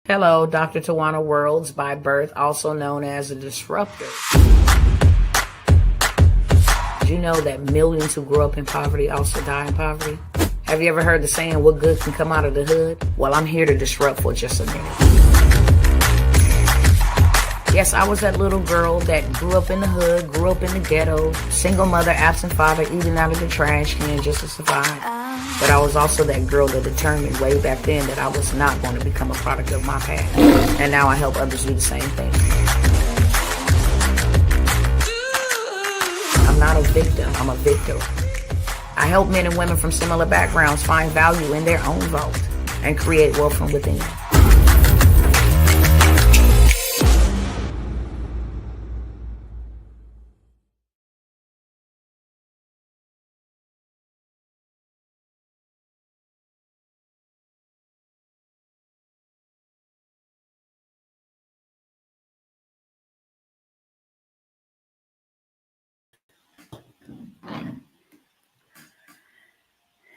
Hello, Dr. Tawana Worlds by birth, also known as a disruptor. Did you know that millions who grew up in poverty also die in poverty? Have you ever heard the saying, what good can come out of the hood? Well, I'm here to disrupt for just a minute. Yes, I was that little girl that grew up in the hood, grew up in the ghetto, single mother, absent father, eating out of the trash can just to survive. But I was also that girl that determined way back then that I was not going to become a product of my past. And now I help others do the same thing. I'm not a victim, I'm a victor. I help men and women from similar backgrounds find value in their own vault and create wealth from within.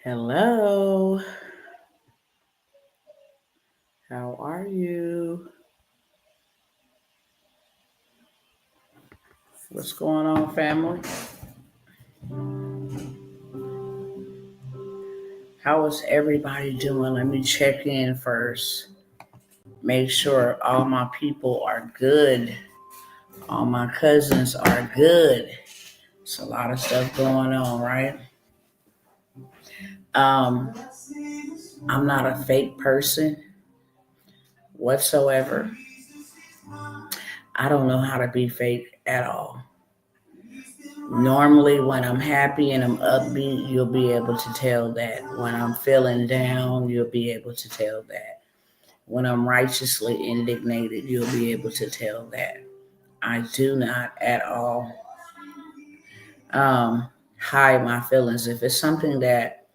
Hello. How are you? What's going on, family? How is everybody doing? Let me check in first. Make sure all my people are good. All my cousins are good. It's a lot of stuff going on, right? I'm not a fake person whatsoever. I don't know how to be fake at all. Normally, when I'm happy and I'm upbeat, you'll be able to tell that. When I'm feeling down, you'll be able to tell that. When I'm righteously indignated, you'll be able to tell that. I do not at all hide my feelings. If it's something that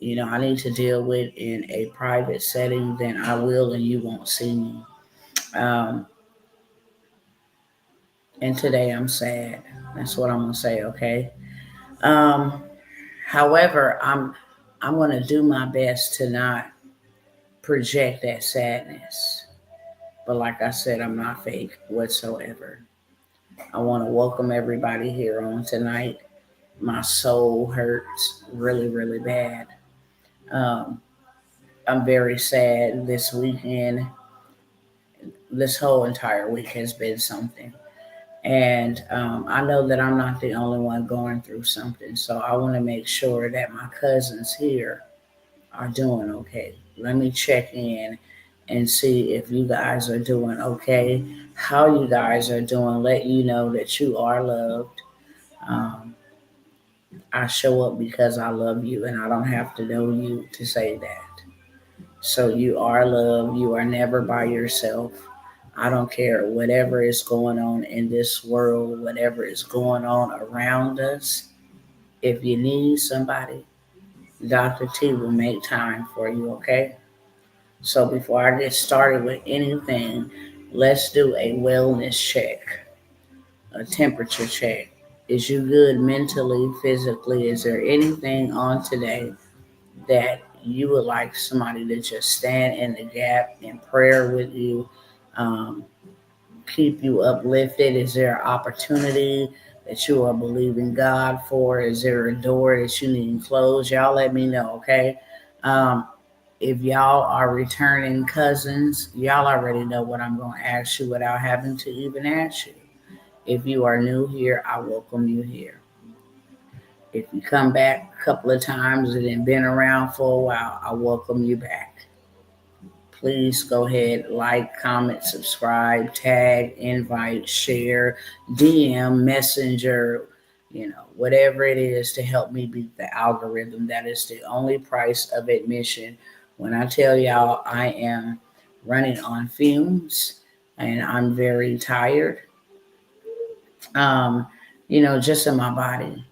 I need to deal with in a private setting, then I will, and you won't see me. Um, and today I'm sad. That's what I'm gonna say. Okay. Um, However, I'm gonna do my best to not project that sadness. But like I said, I'm not fake whatsoever. I want to welcome everybody here on tonight. My soul hurts really, really bad. Um, I'm very sad this weekend. This whole entire week has been something. And I know that I'm not the only one going through something. So I want to make sure that my cousins here are doing okay. Let me check in and see if you guys are doing okay, how you guys are doing, let you know that you are loved. Um, I show up because I love you, and I don't have to know you to say that. So you are loved. You are never by yourself. I don't care whatever is going on in this world, whatever is going on around us. If you need somebody, Dr. T will make time for you, okay? So before I get started with anything, let's do a wellness check, a temperature check. Is you good mentally, physically? Is there anything on today that you would like somebody to just stand in the gap in prayer with you, um, keep you uplifted? Is there an opportunity that you are believing God for? Is there a door that you need closed? Y'all let me know, okay? Um, if y'all are returning cousins, y'all already know what I'm going to ask you without having to even ask you. If you are new here, I welcome you here. If you come back a couple of times and then been around for a while, I welcome you back. Please go ahead, like, comment, subscribe, tag, invite, share, DM, messenger, whatever it is to help me beat the algorithm. That is the only price of admission. When I tell y'all I am running on fumes and I'm very tired, just in my body,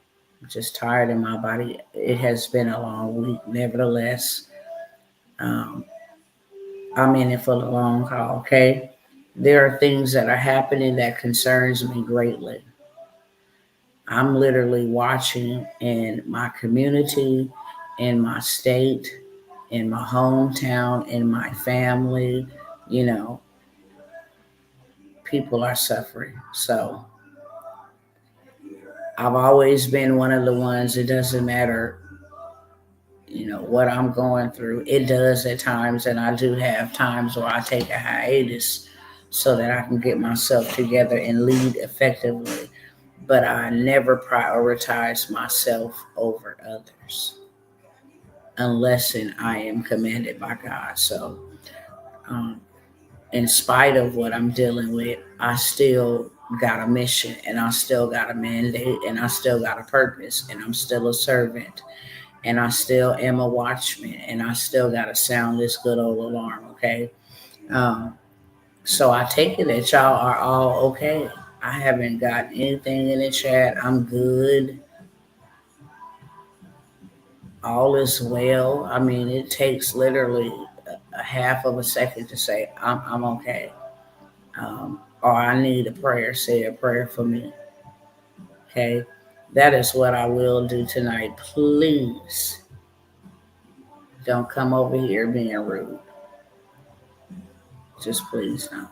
just tired in my body. It has been a long week. Nevertheless, um, I'm in it for the long haul, okay? There are things that are happening that concerns me greatly. I'm literally watching in my community, in my state, in my hometown, in my family, you know, people are suffering. So I've always been one of the ones, it doesn't matter, what I'm going through. It does at times, and I do have times where I take a hiatus so that I can get myself together and lead effectively. But I never prioritize myself over others unless I am commanded by God. So, um, in spite of what I'm dealing with, I still got a mission, and I still got a mandate, and I still got a purpose, and I'm still a servant, and I still am a watchman, and I still got to sound this good old alarm, okay? Um, so I take it that y'all are all okay. I haven't got anything in the chat. I'm good. All is well. I mean, it takes literally a half of a second to say, I'm okay. Or I need a prayer. Say a prayer for me. Okay? That is what I will do tonight. Please don't come over here being rude. Just please don't.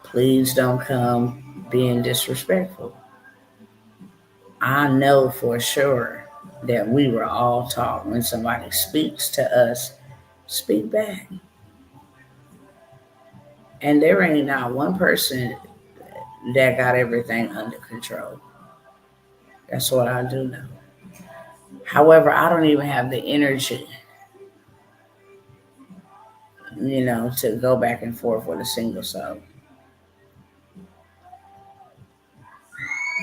Please don't come being disrespectful. I know for sure that we were all taught when somebody speaks to us, speak back. And there ain't not one person that got everything under control. That's what I do know. However, I don't even have the energy, to go back and forth with a single soul.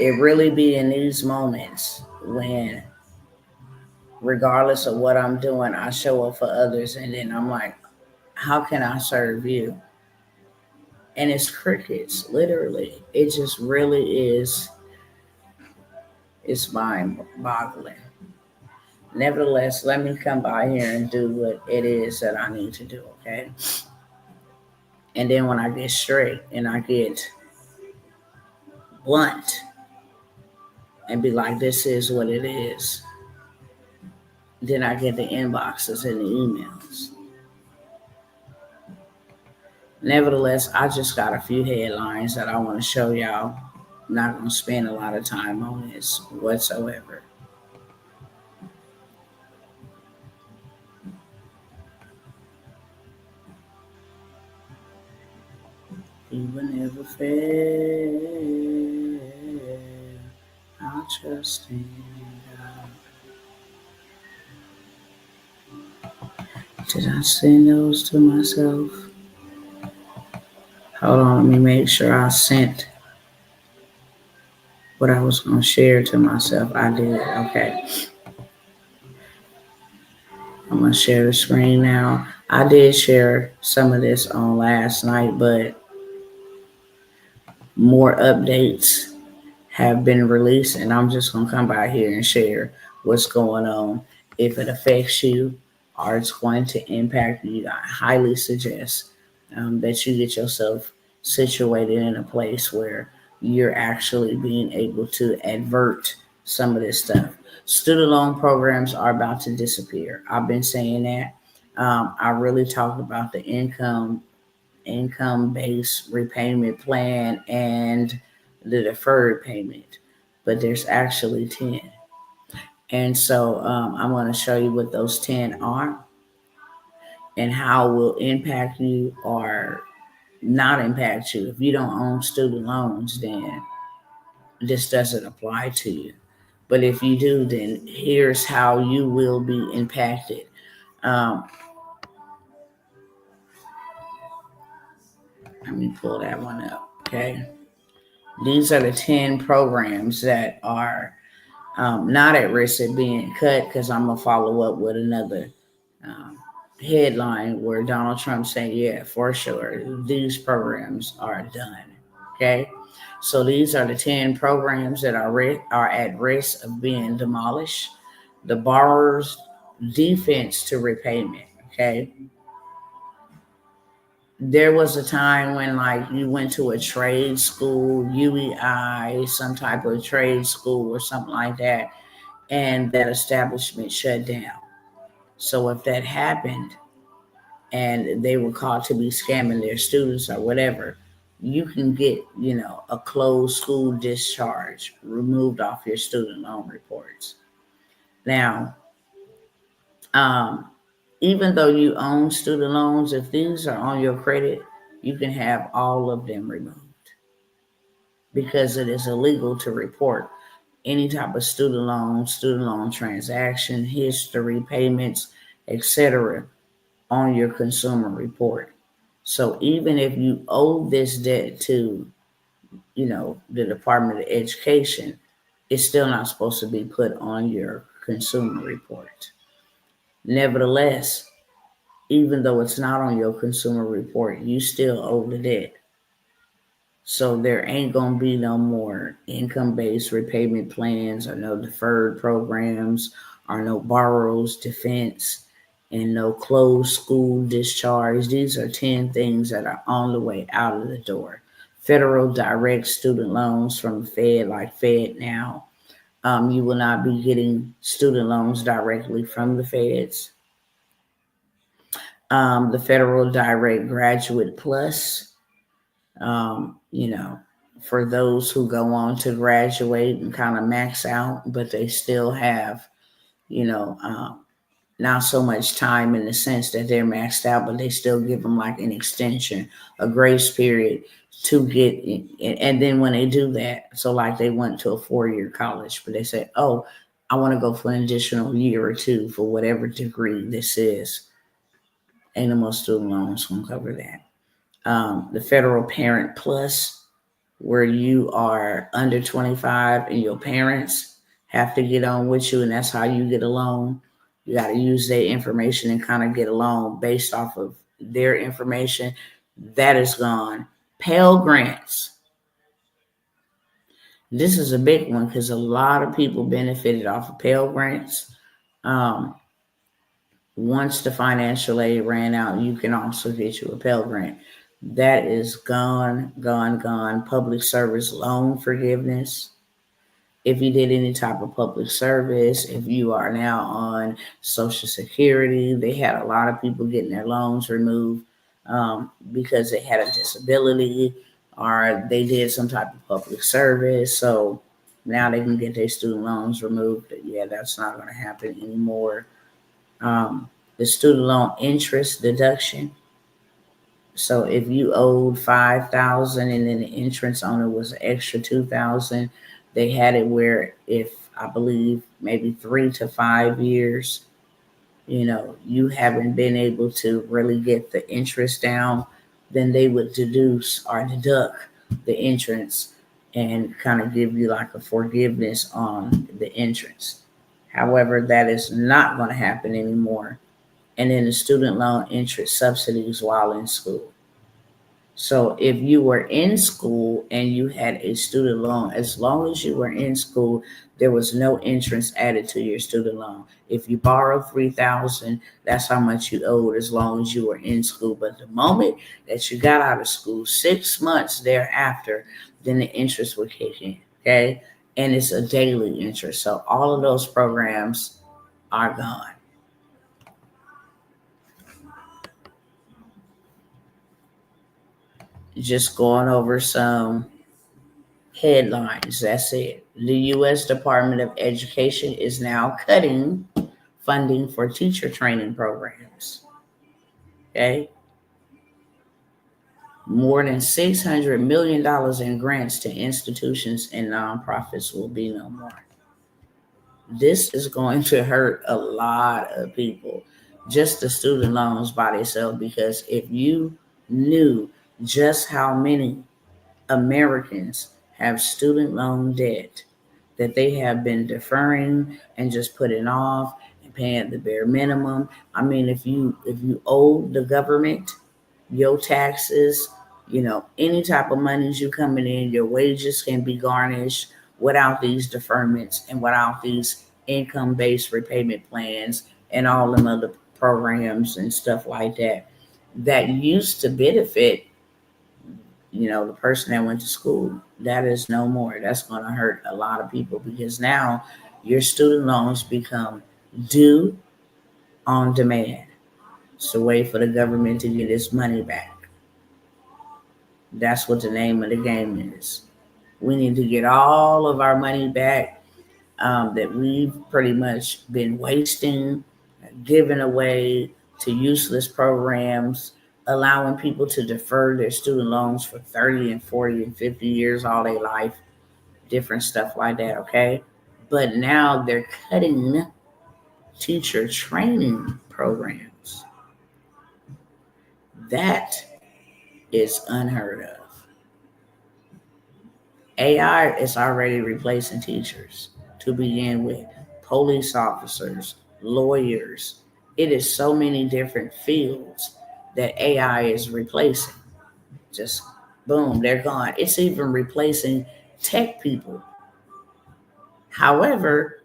It really be in these moments when, regardless of what I'm doing, I show up for others, and then I'm like, how can I serve you? And it's crickets, literally. It just really is. It's mind boggling. Nevertheless, let me come by here and do what it is that I need to do, okay? And then when I get straight and I get blunt and be like, this is what it is, then I get the inboxes and the emails. Nevertheless, I just got a few headlines that I want to show y'all. I'm not going to spend a lot of time on this whatsoever. He will never fail. I'll trust in God. Did I send those to myself? Hold on, let me make sure I sent what I was going to share to myself. I did. Okay. I'm going to share the screen now. I did share some of this on last night, but more updates have been released, and I'm just going to come by here and share what's going on. If it affects you or it's going to impact you, I highly suggest that you get yourself situated in a place where you're actually being able to advert some of this stuff. Student loan programs are about to disappear. I've been saying that. I really talked about the income-based repayment plan and the deferred payment, but there's actually 10. And so I'm going to show you what those 10 are and how it will impact you or not impact you. If you don't own student loans, then this doesn't apply to you. But if you do, then here's how you will be impacted. Um, Let me pull that one up, okay? These are the 10 programs that are not at risk of being cut, because I'm going to follow up with another um, headline where Donald Trump saying, yeah, for sure, these programs are done, okay? So these are the 10 programs that are at risk of being demolished. The borrower's defense to repayment, okay? There was a time when, like, you went to a trade school, UEI, some type of trade school or something like that, and that establishment shut down. So if that happened and they were caught to be scamming their students or whatever, you can get, a closed school discharge removed off your student loan reports. Now, um, even though you own student loans, if these are on your credit, you can have all of them removed because it is illegal to report any type of student loan transaction, history, payments, etc. on your consumer report. So even if you owe this debt to, the Department of Education, it's still not supposed to be put on your consumer report. Nevertheless, even though it's not on your consumer report, you still owe the debt. So there ain't going to be no more income-based repayment plans or no deferred programs or no borrows defense and no closed school discharge. These are 10 things that are on the way out of the door. Federal direct student loans from the Fed, like Fed Now. You will not be getting student loans directly from the Feds. The Federal Direct Graduate Plus, for those who go on to graduate and kind of max out, but they still have, not so much time in the sense that they're maxed out, but they still give them like an extension, a grace period to get in. And then when they do that, so like they went to a 4-year college, but they say, oh, I want to go for an additional year or two for whatever degree this is. Ain't no more student loans going to cover that. The Federal Parent Plus, where you are under 25 and your parents have to get on with you, and that's how you get a loan. You got to use their information and kind of get a loan based off of their information. That is gone. Pell Grants. This is a big one because a lot of people benefited off of Pell Grants. Once the financial aid ran out, you can also get you a Pell Grant. That is gone, gone, gone. Public service loan forgiveness. If you did any type of public service, if you are now on Social Security, they had a lot of people getting their loans removed because they had a disability or they did some type of public service. So now they can get their student loans removed. Yeah, that's not going to happen anymore. The student loan interest deduction. So if you owed $5,000 and then the interest on it was an extra $2,000, they had it where if I believe maybe 3 to 5 years, you haven't been able to really get the interest down, then they would deduce or deduct the interest and kind of give you like a forgiveness on the interest. However, that is not going to happen anymore. And then the student loan interest subsidies while in school. So if you were in school and you had a student loan, as long as you were in school, there was no interest added to your student loan. If you borrowed $3,000, that's how much you owed as long as you were in school. But the moment that you got out of school, 6 months thereafter, then the interest would kick in. Okay. And it's a daily interest. So all of those programs are gone. Just going over some headlines. That's it. The U.S. Department of Education is now cutting funding for teacher training programs. Okay. More than $600 million in grants to institutions and nonprofits will be no more. This is going to hurt a lot of people, just the student loans by themselves, because if you knew just how many Americans have student loan debt that they have been deferring and just putting off and paying the bare minimum. I mean, if you owe the government your taxes, any type of monies you coming in, your wages can be garnished without these deferments and without these income-based repayment plans and all them other programs and stuff like that that used to benefit the person that went to school. That is no more. That's going to hurt a lot of people because now your student loans become due on demand. It's a way for the government to get its money back. That's what the name of the game is. We need to get all of our money back that we've pretty much been wasting, giving away to useless programs, allowing people to defer their student loans for 30 and 40 and 50 years all their life, different stuff like that, okay? But now they're cutting teacher training programs. That is unheard of. AI is already replacing teachers to begin with, police officers, lawyers. It is so many different fields that AI is replacing. Just boom, they're gone. It's even replacing tech people. However,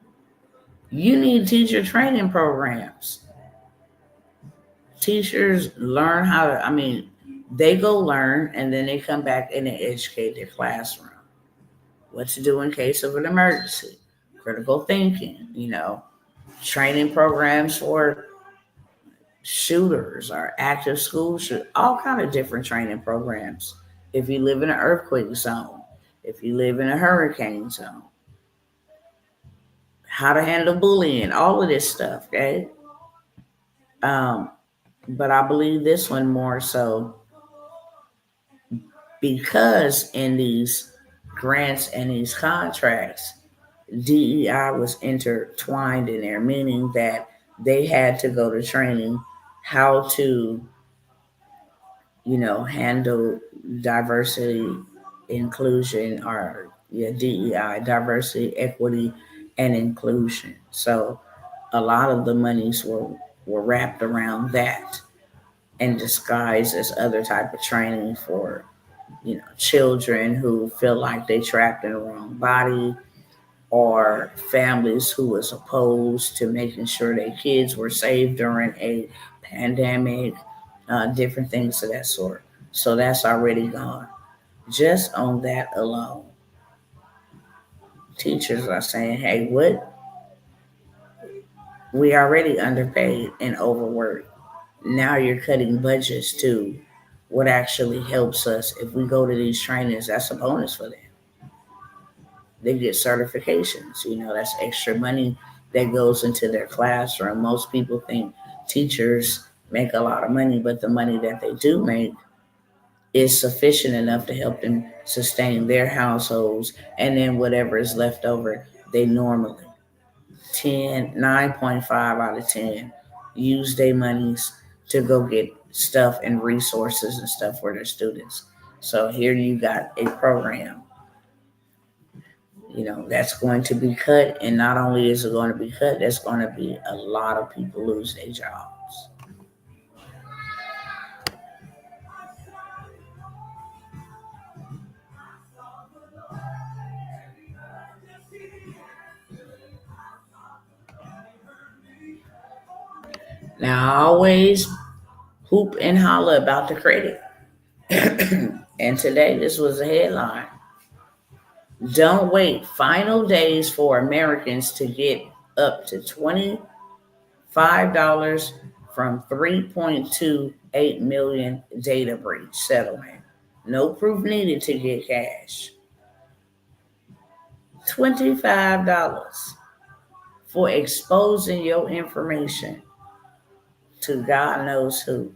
you need teacher training programs. Teachers learn how to, they go learn and then they come back and they educate their classroom. What to do in case of an emergency, critical thinking, training programs for shooters or active school shooters, all kind of different training programs. If you live in an earthquake zone, if you live in a hurricane zone, how to handle bullying, all of this stuff, okay? But I believe this one more so because in these grants and these contracts, DEI was intertwined in there, meaning that they had to go to training how to, handle diversity, inclusion, or DEI, diversity, equity, and inclusion. So a lot of the monies were wrapped around that and disguised as other type of training for, children who feel like they trapped in the wrong body, or families who was opposed to making sure their kids were safe during a pandemic, different things of that sort. So that's already gone. Just on that alone, teachers are saying, hey, what? We already underpaid and overworked. Now you're cutting budgets to what actually helps us. If we go to these trainings, that's a bonus for them. They get certifications. That's extra money that goes into their classroom. Most people think teachers make a lot of money, but the money that they do make is sufficient enough to help them sustain their households, and then whatever is left over, they normally 9.5 out of 10 use their monies to go get stuff and resources and stuff for their students. So here you got a program that's going to be cut. And not only is it going to be cut, there's going to be a lot of people lose their jobs. Now, I always hoop and holler about the credit. And today, this was a headline. Don't wait. Final days for Americans to get up to $25 from 3.28 million data breach settlement. No proof needed to get cash. $25 for exposing your information to God knows who.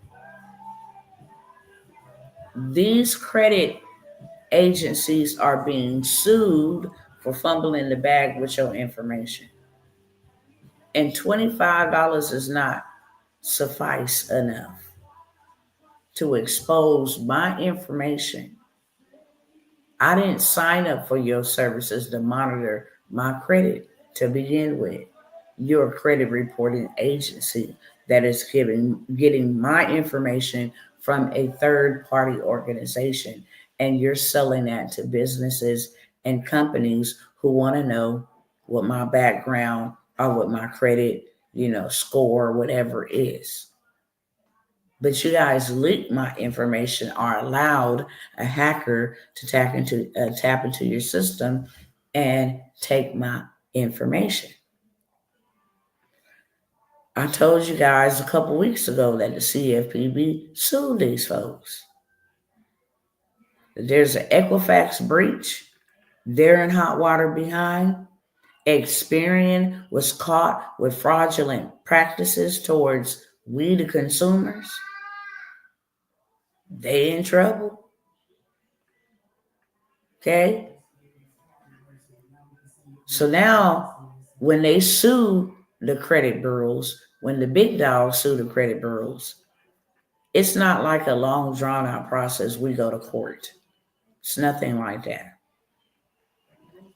These credit agencies are being sued for fumbling the bag with your information. And $25 is not suffice enough to expose my information. I didn't sign up for your services to monitor my credit to begin with. You're a credit reporting agency that is getting my information from a third party organization, and you're selling that to businesses and companies who want to know what my background or what my credit, score, whatever is. But you guys leak my information or allowed a hacker to tap into your system and take my information. I told you guys a couple weeks ago that the CFPB sued these folks. There's an Equifax breach. They're in hot water behind. Experian was caught with fraudulent practices towards we, the consumers. They in trouble. Okay? So now, when they sue the credit bureaus, when the big dogs sue the credit bureaus, it's not like a long, drawn-out process. We go to court. It's nothing like that.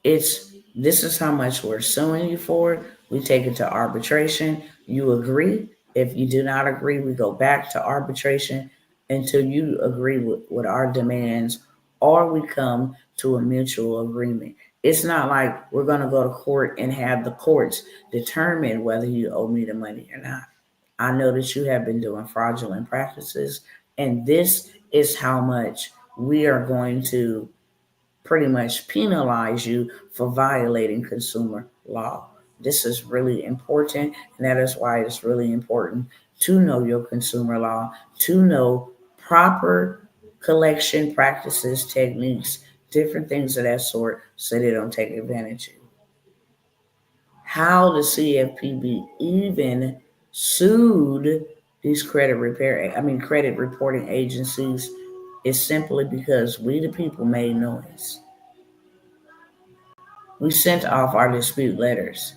This is how much we're suing you for. We take it to arbitration. You agree. If you do not agree, we go back to arbitration until you agree with our demands or we come to a mutual agreement. It's not like we're going to go to court and have the courts determine whether you owe me the money or not. I know that you have been doing fraudulent practices, and this is how much we are going to pretty much penalize you for violating consumer law. This is really important, and that is why it's really important to know your consumer law, to know proper collection practices, techniques, different things of that sort, so they don't take advantage of you. How the CFPB even sued these credit reporting agencies is simply because we the people made noise. We sent off our dispute letters,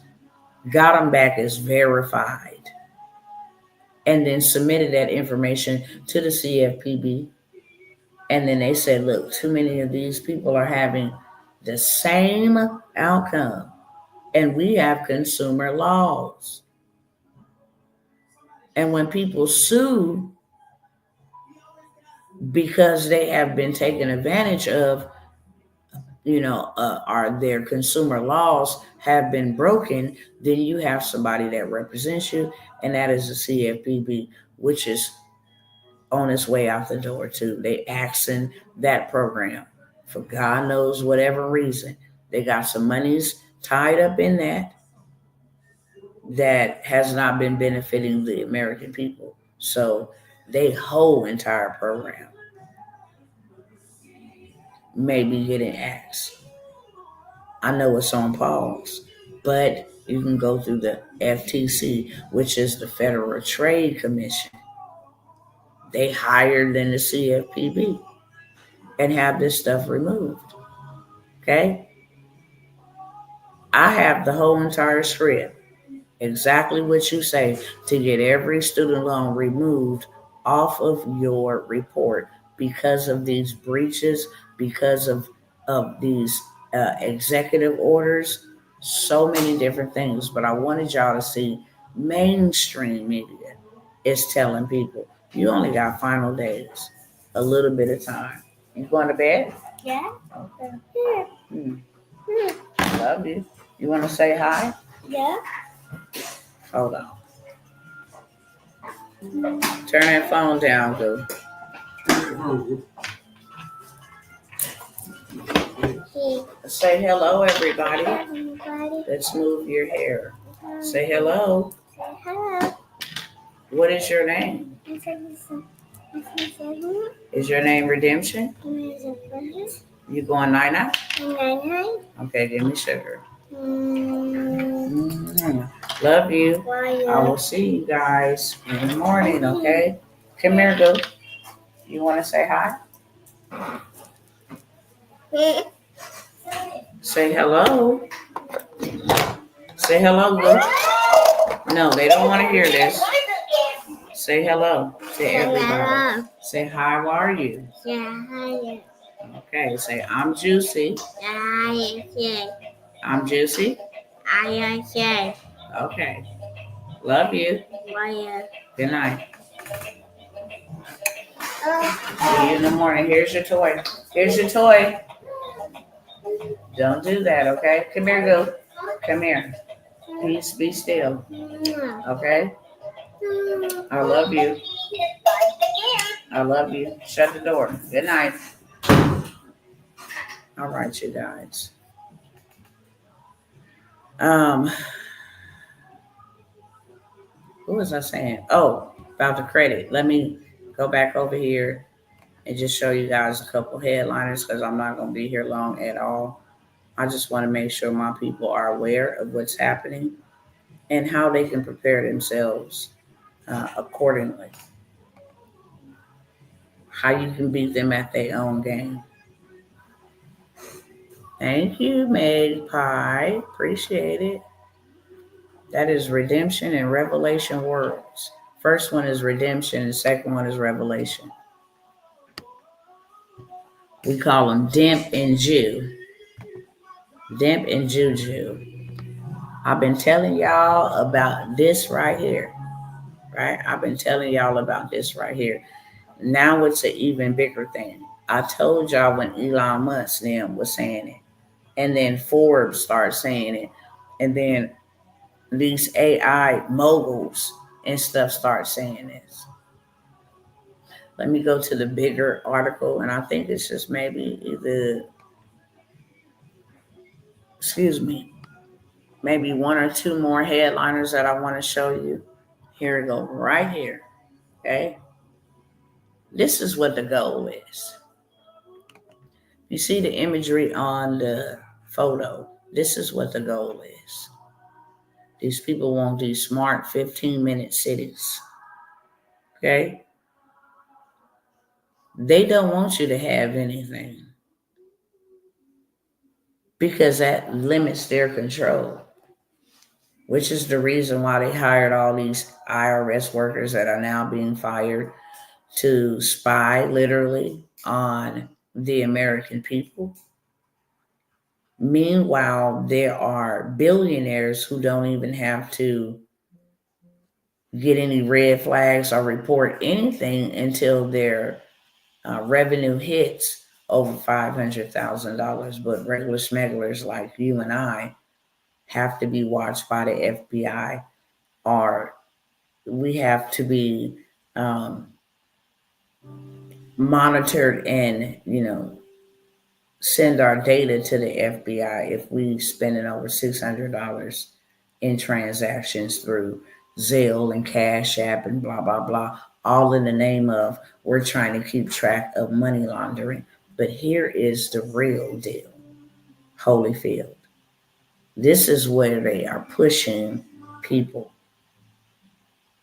got them back as verified, and then submitted that information to the CFPB. And then they said, look, too many of these people are having the same outcome, and we have consumer laws. And when people sue because they have been taken advantage of, their consumer laws have been broken, then you have somebody that represents you, and that is the CFPB, which is on its way out the door too. They axing that program for God knows whatever reason. They got some monies tied up in that has not been benefiting the American people. So they whole entire program may be getting axed. I know it's on pause, but you can go through the FTC, which is the Federal Trade Commission. They higher than the CFPB and have this stuff removed. Okay? I have the whole entire script, exactly what you say, to get every student loan removed off of your report because of these breaches, because of these executive orders, so many different things. But I wanted y'all to see mainstream media is telling people you only got final days, a little bit of time. You going to bed? Yeah. Okay. Love you. You want to say hi? Yeah. Hold on. Turn that phone down, dude. Say hello, everybody. Let's move your hair. Say hello. Say hello. What is your name? Is your name Redemption? You going night-night? Night-night. Okay, give me sugar. Love you. I will see you guys in the morning, okay? Come here, go. You want to say hi? Say hello. Say hello, go. No, they don't want to hear this. Say hello to everybody. Say hi, how are you? Yeah, hi. Okay, say I'm Juicy. I'm Juicy. Okay. Love you. Good night. See you in the morning. Here's your toy. Here's your toy. Don't do that, okay? Come here, go. Come here. Peace, be still. Okay? I love you. I love you. Shut the door. Good night. All right, you guys. What was I saying? Oh, about the credit. Let me go back over here and just show you guys a couple headliners because I'm not going to be here long at all. I just want to make sure my people are aware of what's happening and how they can prepare themselves accordingly. How you can beat them at their own game. Thank you, Meg Pie. Appreciate it. That is redemption and revelation words. First one is redemption, and the second one is revelation. We call them Dimp and Jew. Dimp and Juju. I've been telling y'all about this right here. Right? I've been telling y'all about this right here. Now it's an even bigger thing. I told y'all when Elon Musk them was saying it. And then Forbes started saying it. And then these AI moguls and stuff start saying this. Let me go to the bigger article, and I think it's just maybe either, excuse me, maybe one or two more headliners that I want to show you. Here we go, right here. Okay, this is what the goal is. You see the imagery on the photo. This is what the goal is. These people want these smart 15-minute cities. Okay, they don't want you to have anything because that limits their control, which is the reason why they hired all these IRS workers that are now being fired to spy literally on the American people. Meanwhile, there are billionaires who don't even have to get any red flags or report anything until their revenue hits over $500,000. But regular smugglers like you and I have to be watched by the FBI, or we have to be um, monitored and, send our data to the FBI if we spending over $600 in transactions through Zelle and Cash App and blah, blah, blah, all in the name of we're trying to keep track of money laundering. But here is the real deal, Holyfield. This is where they are pushing people,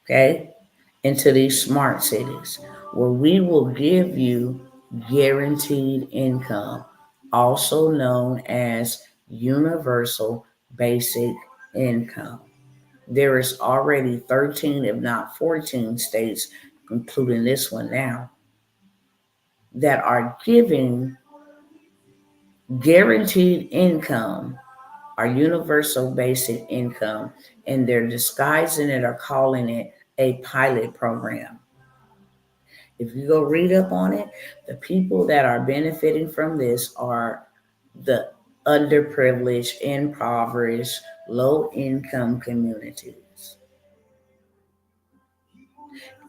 okay, into these smart cities where we will give you guaranteed income, also known as universal basic income. There is already 13, if not 14 states, including this one now, that are giving guaranteed income or universal basic income, and they're disguising it or calling it a pilot program. If you go read up on it, the people that are benefiting from this are the underprivileged, impoverished, low income communities.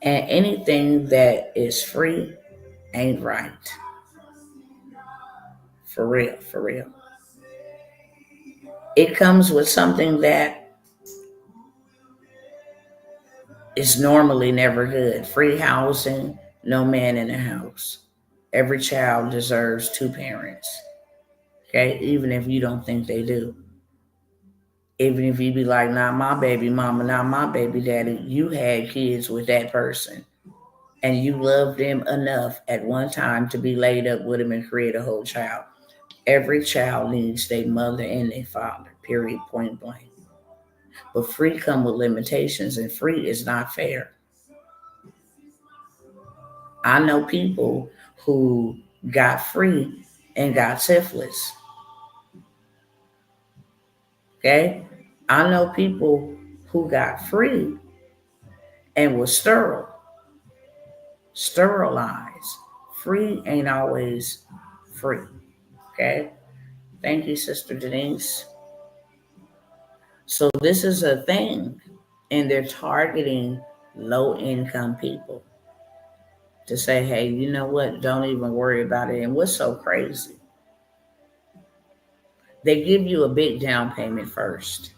And anything that is free ain't right. For real, for real. It comes with something that is normally never good. Free housing, no man in the house. Every child deserves two parents. Okay, even if you don't think they do. Even if you be like, not my baby mama, not my baby daddy, you had kids with that person. And you loved them enough at one time to be laid up with them and create a whole child. Every child needs their mother and their father, period, point blank. But free come with limitations, and free is not fair. I know people who got free and got syphilis. Okay? I know people who got free and was sterilized. Free ain't always free. Okay? Thank you, Sister Denise. So this is a thing, and they're targeting low income people to say, hey, you know what? Don't even worry about it. And what's so crazy? They give you a big down payment first.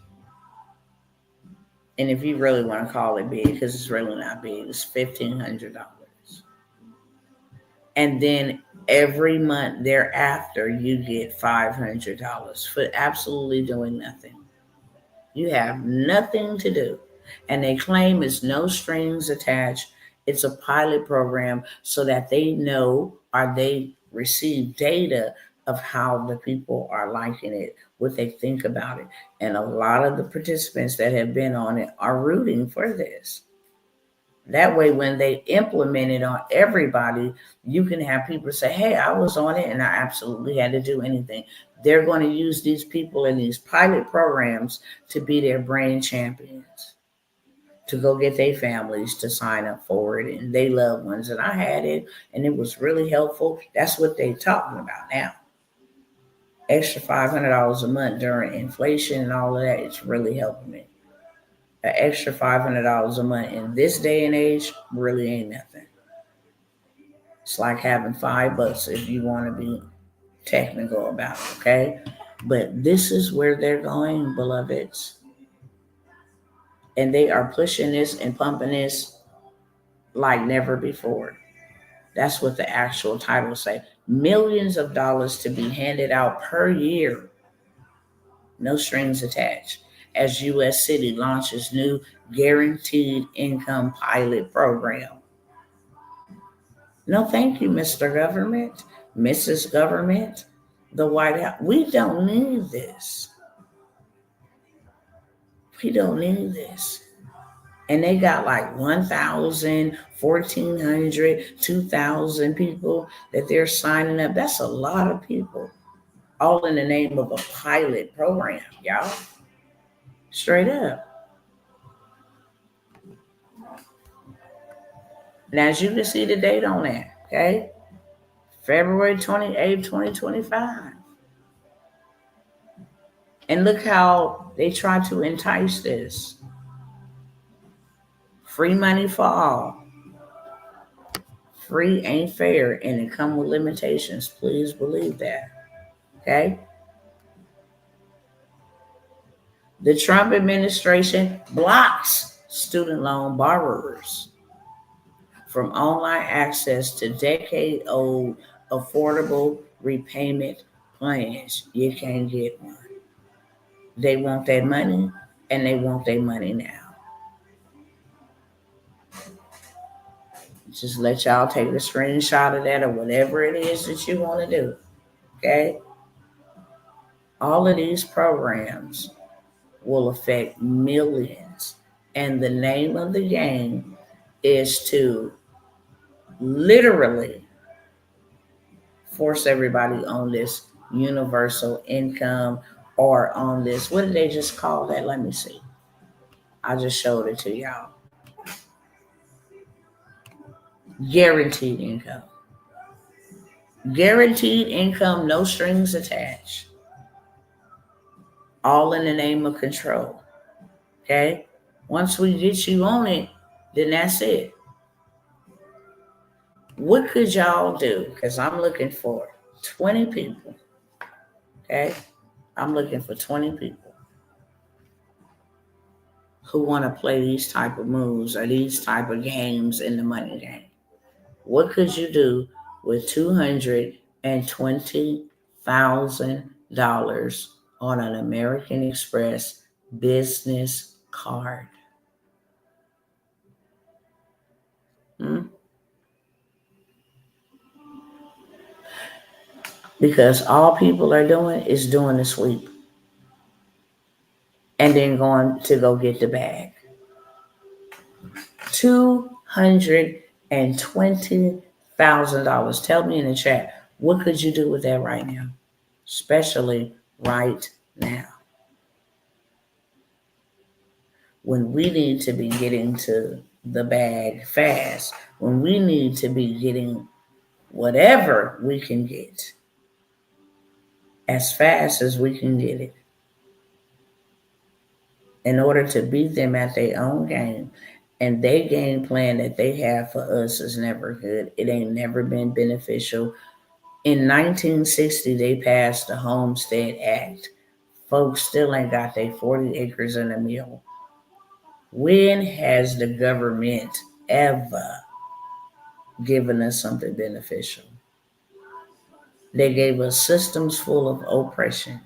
And if you really want to call it big, because it's really not big, it's $1,500. And then every month thereafter, you get $500 for absolutely doing nothing. You have nothing to do. And they claim it's no strings attached. It's a pilot program so that they know or they receive data of how the people are liking it, what they think about it. And a lot of the participants that have been on it are rooting for this. That way, when they implement it on everybody, you can have people say, hey, I was on it and I absolutely had to do anything. They're going to use these people in these pilot programs to be their brand champions, to go get their families to sign up for it and they loved ones. And I had it and it was really helpful. That's what they're talking about now. Extra $500 a month during inflation and all of that, it's really helping me. An extra $500 a month in this day and age really ain't nothing. It's like having $5 if you want to be technical about it, okay? But this is where they're going, beloveds. And they are pushing this and pumping this like never before. That's what the actual title say. Millions of dollars to be handed out per year. No strings attached. As U.S. City launches new guaranteed income pilot program. No, thank you, Mr. Government, Mrs. Government, the White House. We don't need this. We don't need this. And they got like 1,000, 1,400, 2,000 people that they're signing up. That's a lot of people, all in the name of a pilot program, y'all. Straight up. Now, as you can see the date on that, okay? February 28th, 2025. And look how they try to entice this. Free money for all. Free ain't fair, and it come with limitations. Please believe that. Okay? The Trump administration blocks student loan borrowers from online access to decade-old affordable repayment plans. You can't get one. They want that money, and they want their money now. Just let y'all take a screenshot of that or whatever it is that you want to do. Okay? All of these programs will affect millions. And the name of the game is to literally force everybody on this universal income or on this, what did they just call that? Let me see. I just showed it to y'all. Guaranteed income. Guaranteed income, no strings attached. All in the name of control. Okay? Once we get you on it, then that's it. What could y'all do? Because I'm looking for 20 people. Okay? I'm looking for 20 people who want to play these type of moves or these type of games in the money game. What could you do with $220,000 on an American Express business card? Because all people are doing is doing the sweep and then going to go get the bag. $220,000. Tell me in the chat, what could you do with that right now? Especially right now. When we need to be getting to the bag fast, when we need to be getting whatever we can get as fast as we can get it in order to beat them at their own game. And their game plan that they have for us is never good. It ain't never been beneficial. In 1960, they passed the Homestead Act. Folks still ain't got their 40 acres and a mill. When has the government ever given us something beneficial? They gave us systems full of oppression.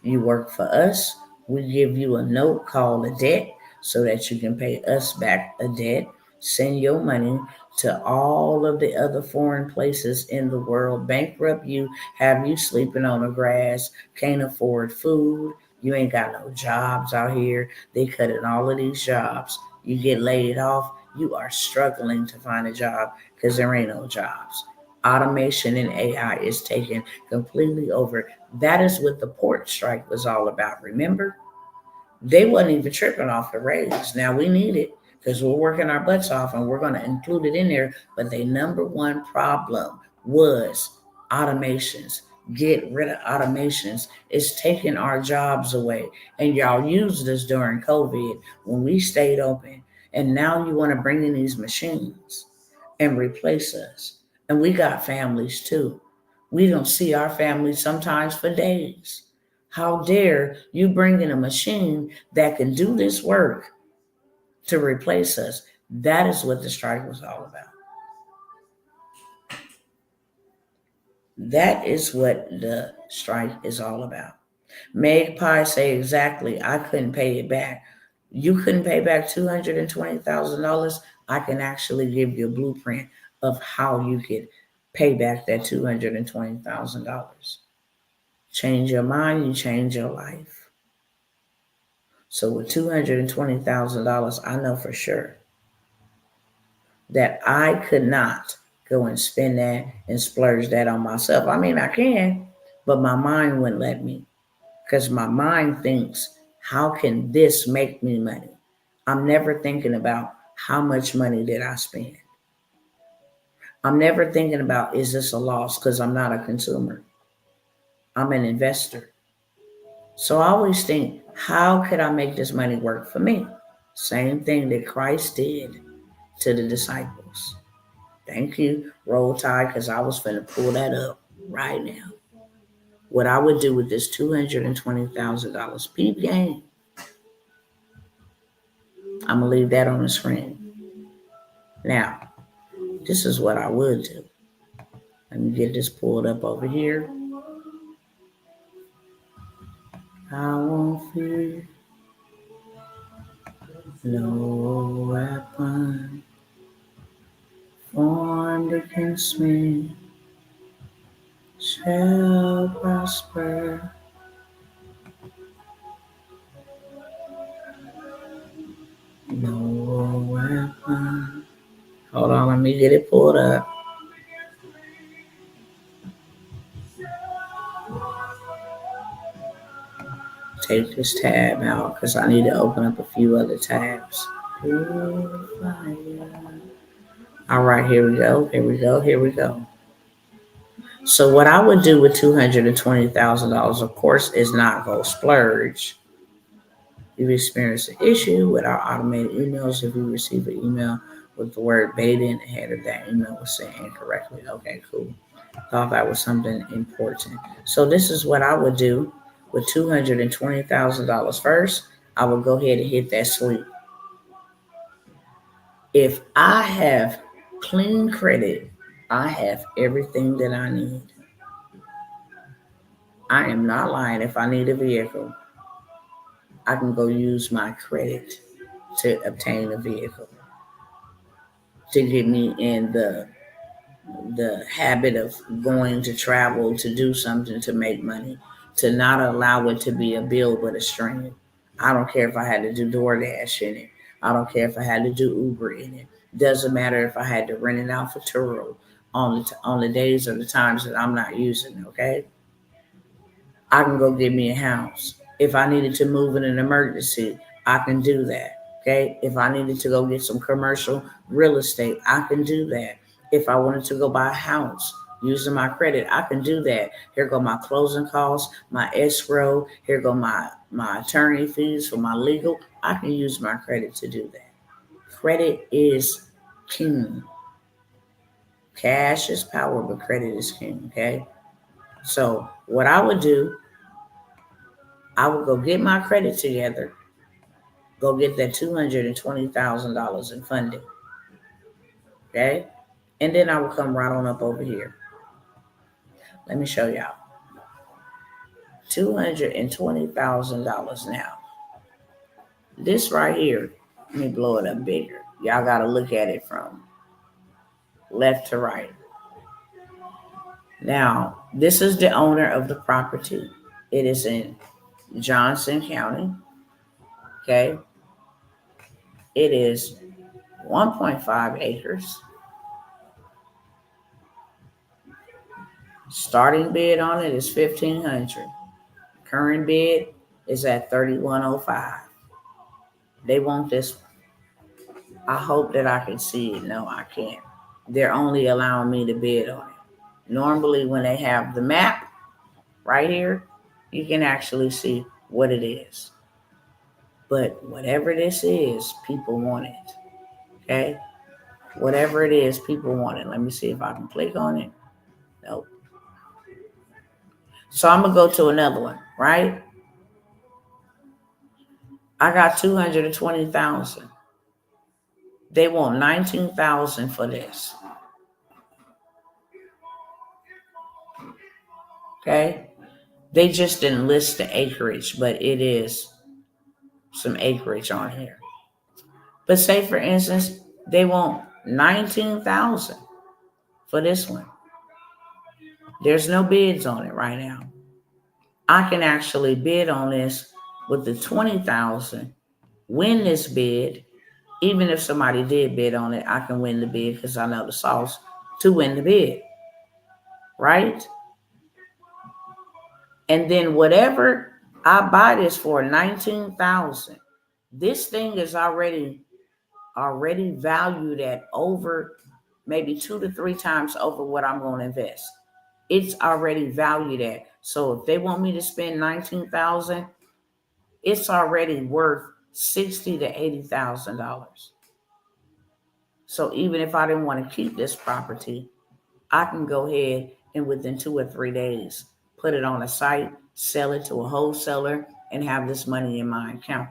You work for us, we give you a note called a debt so that you can pay us back a debt. Send your money to all of the other foreign places in the world, bankrupt you, have you sleeping on the grass, can't afford food, you ain't got no jobs out here. They cutting all of these jobs. You get laid off, you are struggling to find a job because there ain't no jobs. Automation and AI is taking completely over. That is what the port strike was all about. Remember, they wasn't even tripping off the raise. Now we need it because we're working our butts off and we're going to include it in there. But the number one problem was automations. Get rid of automations. It's taking our jobs away. And y'all used us during COVID when we stayed open. And now you want to bring in these machines and replace us. And we got families too. We don't see our families sometimes for days. How dare you bring in a machine that can do this work to replace us? That is what the strike was all about. That is what the strike is all about. Meg Pie say exactly, I couldn't pay it back. You couldn't pay back $220,000. I can actually give you a blueprint of how you could pay back that $220,000. Change your mind, you change your life. So with $220,000, I know for sure that I could not go and spend that and splurge that on myself. I mean, I can, but my mind wouldn't let me because my mind thinks, how can this make me money? I'm never thinking about how much money did I spend. I'm never thinking about, is this a loss? Because I'm not a consumer. I'm an investor. So I always think, how could I make this money work for me? Same thing that Christ did to the disciples. Thank you, Roll Tide, because I was finna pull that up right now. What I would do with this $220,000 peep game, I'm gonna leave that on the screen. Now, this is what I would do. Let me get this pulled up over here. I won't fear no weapon formed against me shall prosper. No weapon. Hold on, let me get it pulled up. Take this tab out because I need to open up a few other tabs. All right, here we go. Here we go. Here we go. So what I would do with $220,000, of course, is not go splurge. You've experienced an issue with our automated emails. If you receive an email with the word beta in the header, that email was sent incorrectly. Okay, cool. Thought that was something important. So this is what I would do with $220,000. First, I would go ahead and hit that sweep. If I have clean credit, I have everything that I need. I am not lying. If I need a vehicle, I can go use my credit to obtain a vehicle to get me in the habit of going to travel to do something to make money, to not allow it to be a bill but a stream. I don't care if I had to do DoorDash in it. I don't care if I had to do Uber in it. Doesn't matter if I had to rent it out for Turo on the days or the times that I'm not using it, okay? I can go get me a house. If I needed to move in an emergency, I can do that. Okay. If I needed to go get some commercial real estate, I can do that. If I wanted to go buy a house using my credit, I can do that. Here go my closing costs, my escrow. Here go my attorney fees for my legal. I can use my credit to do that. Credit is king. Cash is power, but credit is king. Okay. So what I would do, I would go get my credit together, go get that $220,000 in funding. Okay? And then I will come right on up over here. Let me show y'all. $220,000 now. This right here, let me blow it up bigger. Y'all got to look at it from left to right. Now, this is the owner of the property. It is in Johnson County. Okay. It is 1.5 acres. Starting bid on it is $1,500. Current bid is at $3,105. They want this one. I hope that I can see it. No, I can't. They're only allowing me to bid on it. Normally, when they have the map right here, you can actually see what it is. But whatever this is, people want it. Okay? Whatever it is, people want it. Let me see if I can click on it. Nope. So I'm going to go to another one, right? I got 220,000. They want 19,000 for this. Okay? They just didn't list the acreage, but it is some acreage on here. But say, for instance, they want 19,000 for this one. There's no bids on it right now. I can actually bid on this with the 20,000, win this bid. Even if somebody did bid on it, I can win the bid because I know the sauce to win the bid, right? And then whatever I buy this for, 19,000, this thing is already valued at over maybe 2 to 3 times over what I'm going to invest. It's already valued at. So if they want me to spend 19,000, it's already worth $60,000 to $80,000. So even if I didn't want to keep this property, I can go ahead and within 2 or 3 days, put it on a site, sell it to a wholesaler, and have this money in my account.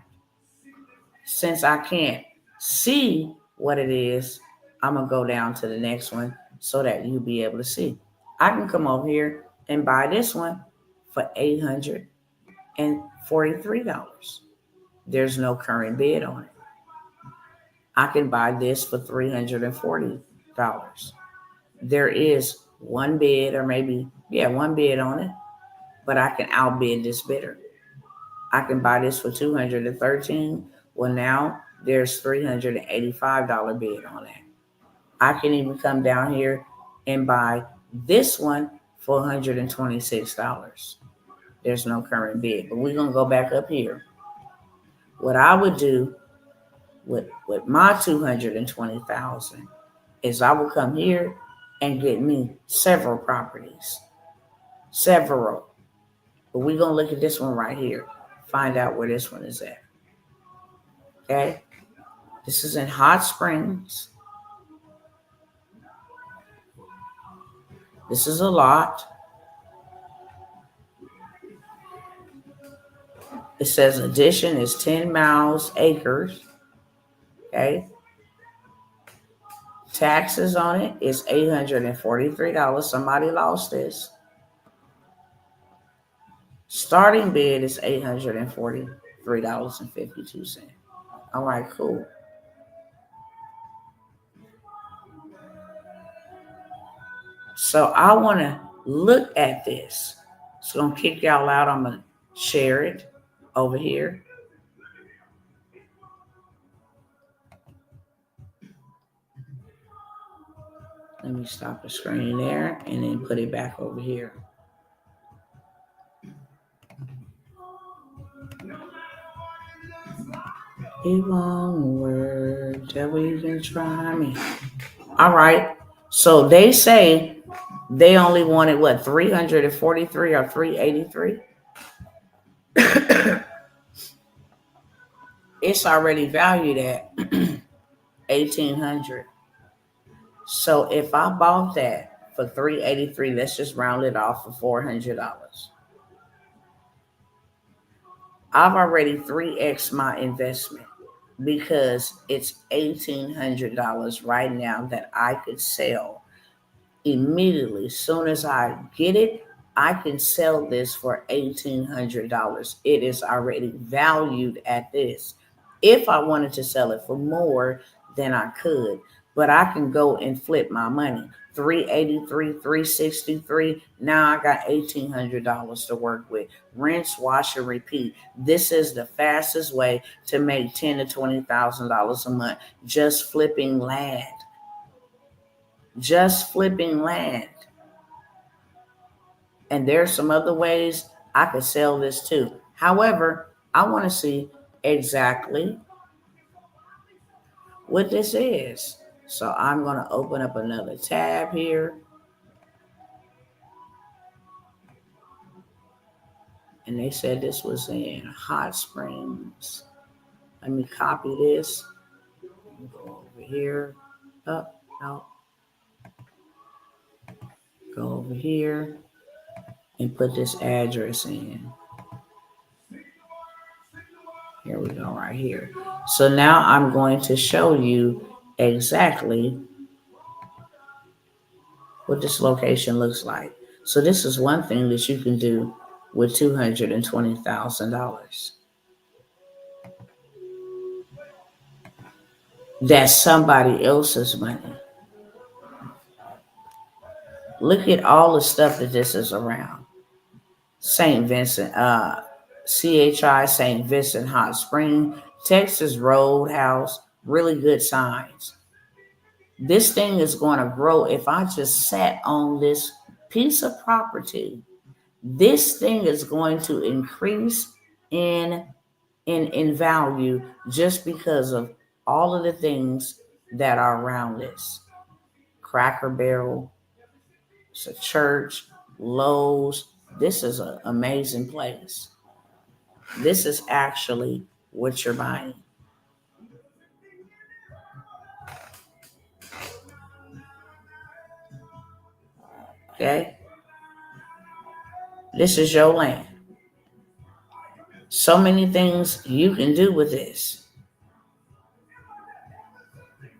Since I can't see what it is, I'm going to go down to the next one so that you'll be able to see. I can come over here and buy this one for $843. There's no current bid on it. I can buy this for $340. There is one bid or maybe, one bid on it, but I can outbid this bidder. I can buy this for $213. Well, now there's $385 bid on that. I can even come down here and buy this one for $126. There's no current bid, but we're going to go back up here. What I would do with my 220,000 is I will come here and get me several properties. Several. But we're going to look at this one right here. Find out where this one is at. Okay? This is in Hot Springs. This is a lot. It says addition is 10 miles acres. Okay. Taxes on it is $843. Somebody lost this. Starting bid is $843.52. All right, cool. So I want to look at this. So I'm going to kick y'all out. I'm going to share it over here. Let me stop the screen there and then put it back over here. It won't work. Devil, you can try me. All right. So they say they only wanted what, 343 or 383? It's already valued at $1,800. So if I bought that for $383, let's just round it off for $400. I've already 3x my investment. because it's $1,800 right now that I could sell immediately. As soon as I get it, I can sell this for $1,800. It is already valued at this. If I wanted to sell it for more, then I could, but I can go and flip my money. 383, 363. Now I got $1,800 to work with. Rinse, wash, and repeat. This is the fastest way to make $10,000 to $20,000 a month just flipping land. Just flipping land. And there's some other ways I could sell this too. However, I want to see exactly what this is. So I'm going to open up another tab here. And they said this was in Hot Springs. Let me copy this. Go over here. Up, out. Go over here and put this address in. Here we go, right here. So now I'm going to show you exactly what this location looks like. So this is one thing that you can do with $220,000. That's somebody else's money. Look at all the stuff that this is around. St. Vincent, CHI, St. Vincent Hot Spring, Texas Roadhouse, really good signs. This thing is going to grow if I just sat on this piece of property. This thing is going to increase in value just because of all of the things that are around this. Cracker Barrel, it's a church, Lowe's. This is an amazing place. This is actually what you're buying. Okay? This is your land. So many things you can do with this.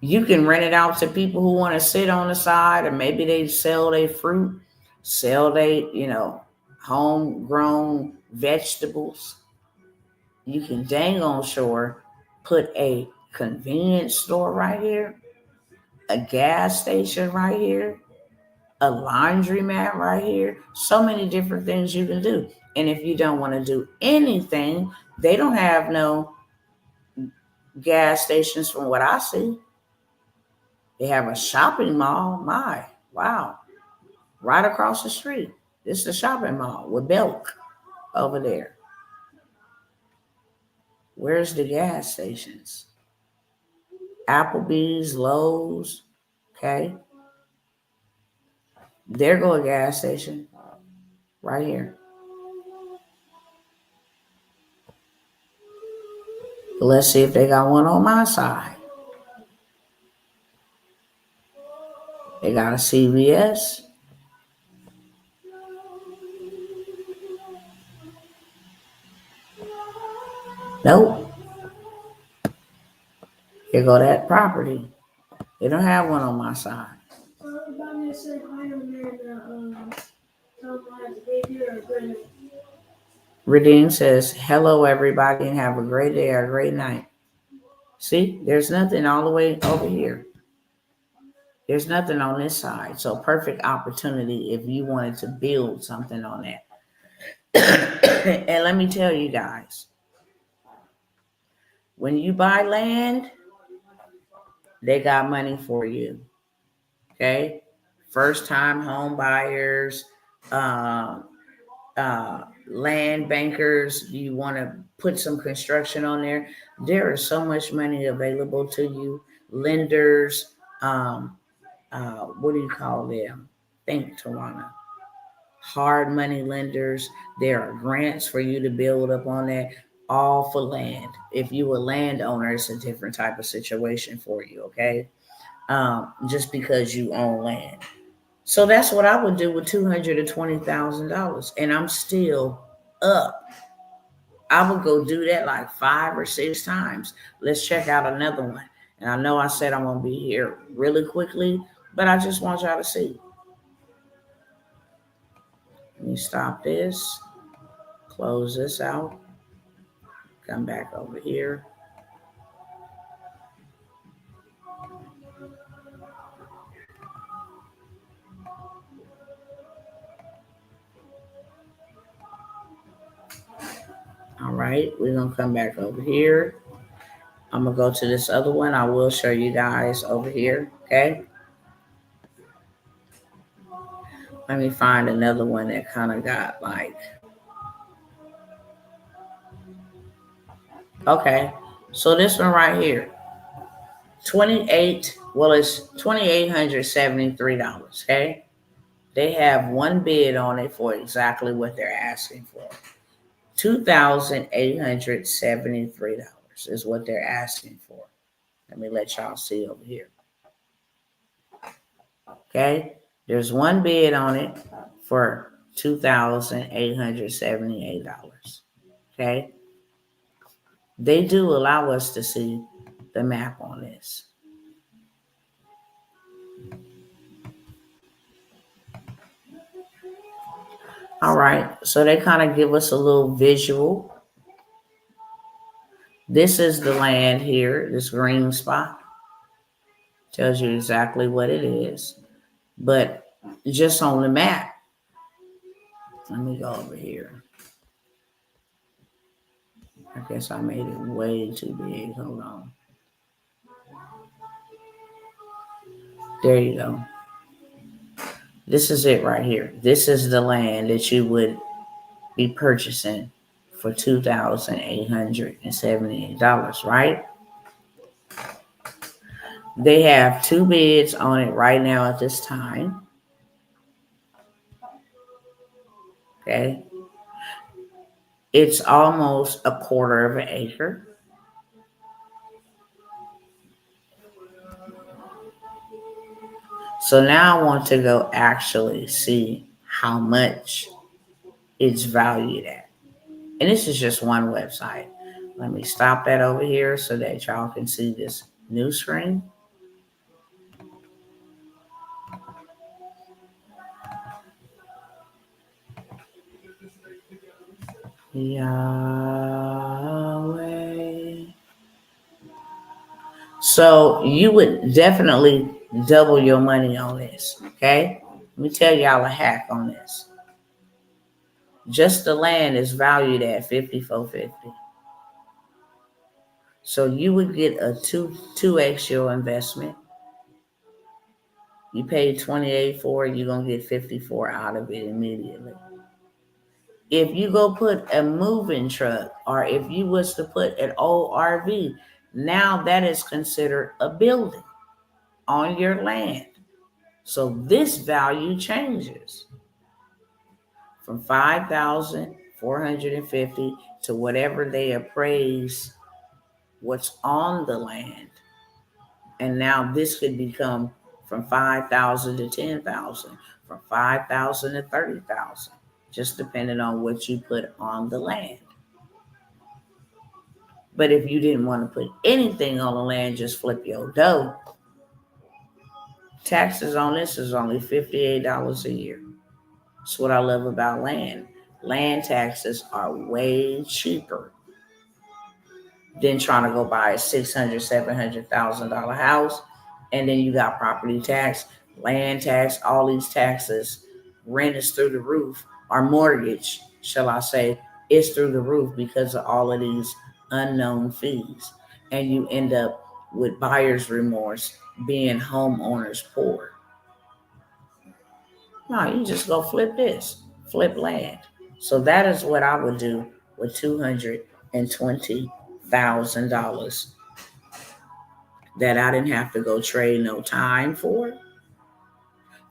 You can rent it out to people who want to sit on the side, or maybe they sell their fruit, sell their, homegrown vegetables. You can dang on sure put a convenience store right here, a gas station right here, a laundromat right here. So many different things you can do. And if you don't want to do anything, they don't have no gas stations from what I see. They have a shopping mall. My, wow. Right across the street. This is a shopping mall with Belk over there. Where's the gas stations? Applebee's, Lowe's, okay? There go a gas station right here. But let's see if they got one on my side. They got a CVS. Nope. Here go that property. They don't have one on my side. Redeem says, hello, everybody, and have a great day or a great night. See, there's nothing all the way over here. There's nothing on this side. So perfect opportunity if you wanted to build something on that. And let me tell you guys, when you buy land, they got money for you. Okay? First time home buyers, land bankers, you want to put some construction on there. There is so much money available to you. Lenders, what do you call them? Think, Tawana. Hard money lenders. There are grants for you to build up on that, all for land. If you a landowner, it's a different type of situation for you, okay? Just because you own land. So that's what I would do with $220,000, and I'm still up. I would go do that like 5 or 6 times. Let's check out another one. And I know I said I'm going to be here really quickly, but I just want y'all to see. Let me stop this, close this out, come back over here. All right, we're going to come back over here. I'm going to go to this other one. I will show you guys over here, okay? Let me find another one that kind of got like, okay. So this one right here, it's $2,873, okay? They have one bid on it for exactly what they're asking for. $2,873 is what they're asking for. Let me let y'all see over here. Okay, there's one bid on it for $2,878. Okay, they do allow us to see the map on this. All right, so they kind of give us a little visual. This is the land here, this green spot. Tells you exactly what it is. But just on the map, let me go over here. I guess I made it way too big. Hold on. There you go. This is it right here. This is the land that you would be purchasing for $2,878, right? They have 2 bids on it right now at this time. Okay. It's almost a quarter of an acre. So now I want to go actually see how much it's valued at. And this is just one website. Let me stop that over here so that y'all can see this new screen. Yahweh. So you would definitely double your money on this, okay? Let me tell y'all a hack on this. Just the land is valued at $5,450. So you would get a 2x your investment. You paid $28 for it, you're gonna get $54 out of it immediately. If you go put a moving truck, or if you was to put an old RV, now that is considered a building on your land. So this value changes from $5,450 to whatever they appraise what's on the land. And now this could become from $5,000 to $10,000, from $5,000 to $30,000, just depending on what you put on the land. But if you didn't want to put anything on the land, just flip your dough. Taxes on this is only $58 a year. That's what I love about land. Land taxes are way cheaper than trying to go buy a $600,000, $700,000 house, and then you got property tax, land tax, all these taxes. Rent is through the roof. Our mortgage, shall I say, is through the roof because of all of these unknown fees, and you end up with buyer's remorse, being homeowners poor. No, you just go flip this, flip land. So that is what I would do with $220,000 that I didn't have to go trade no time for,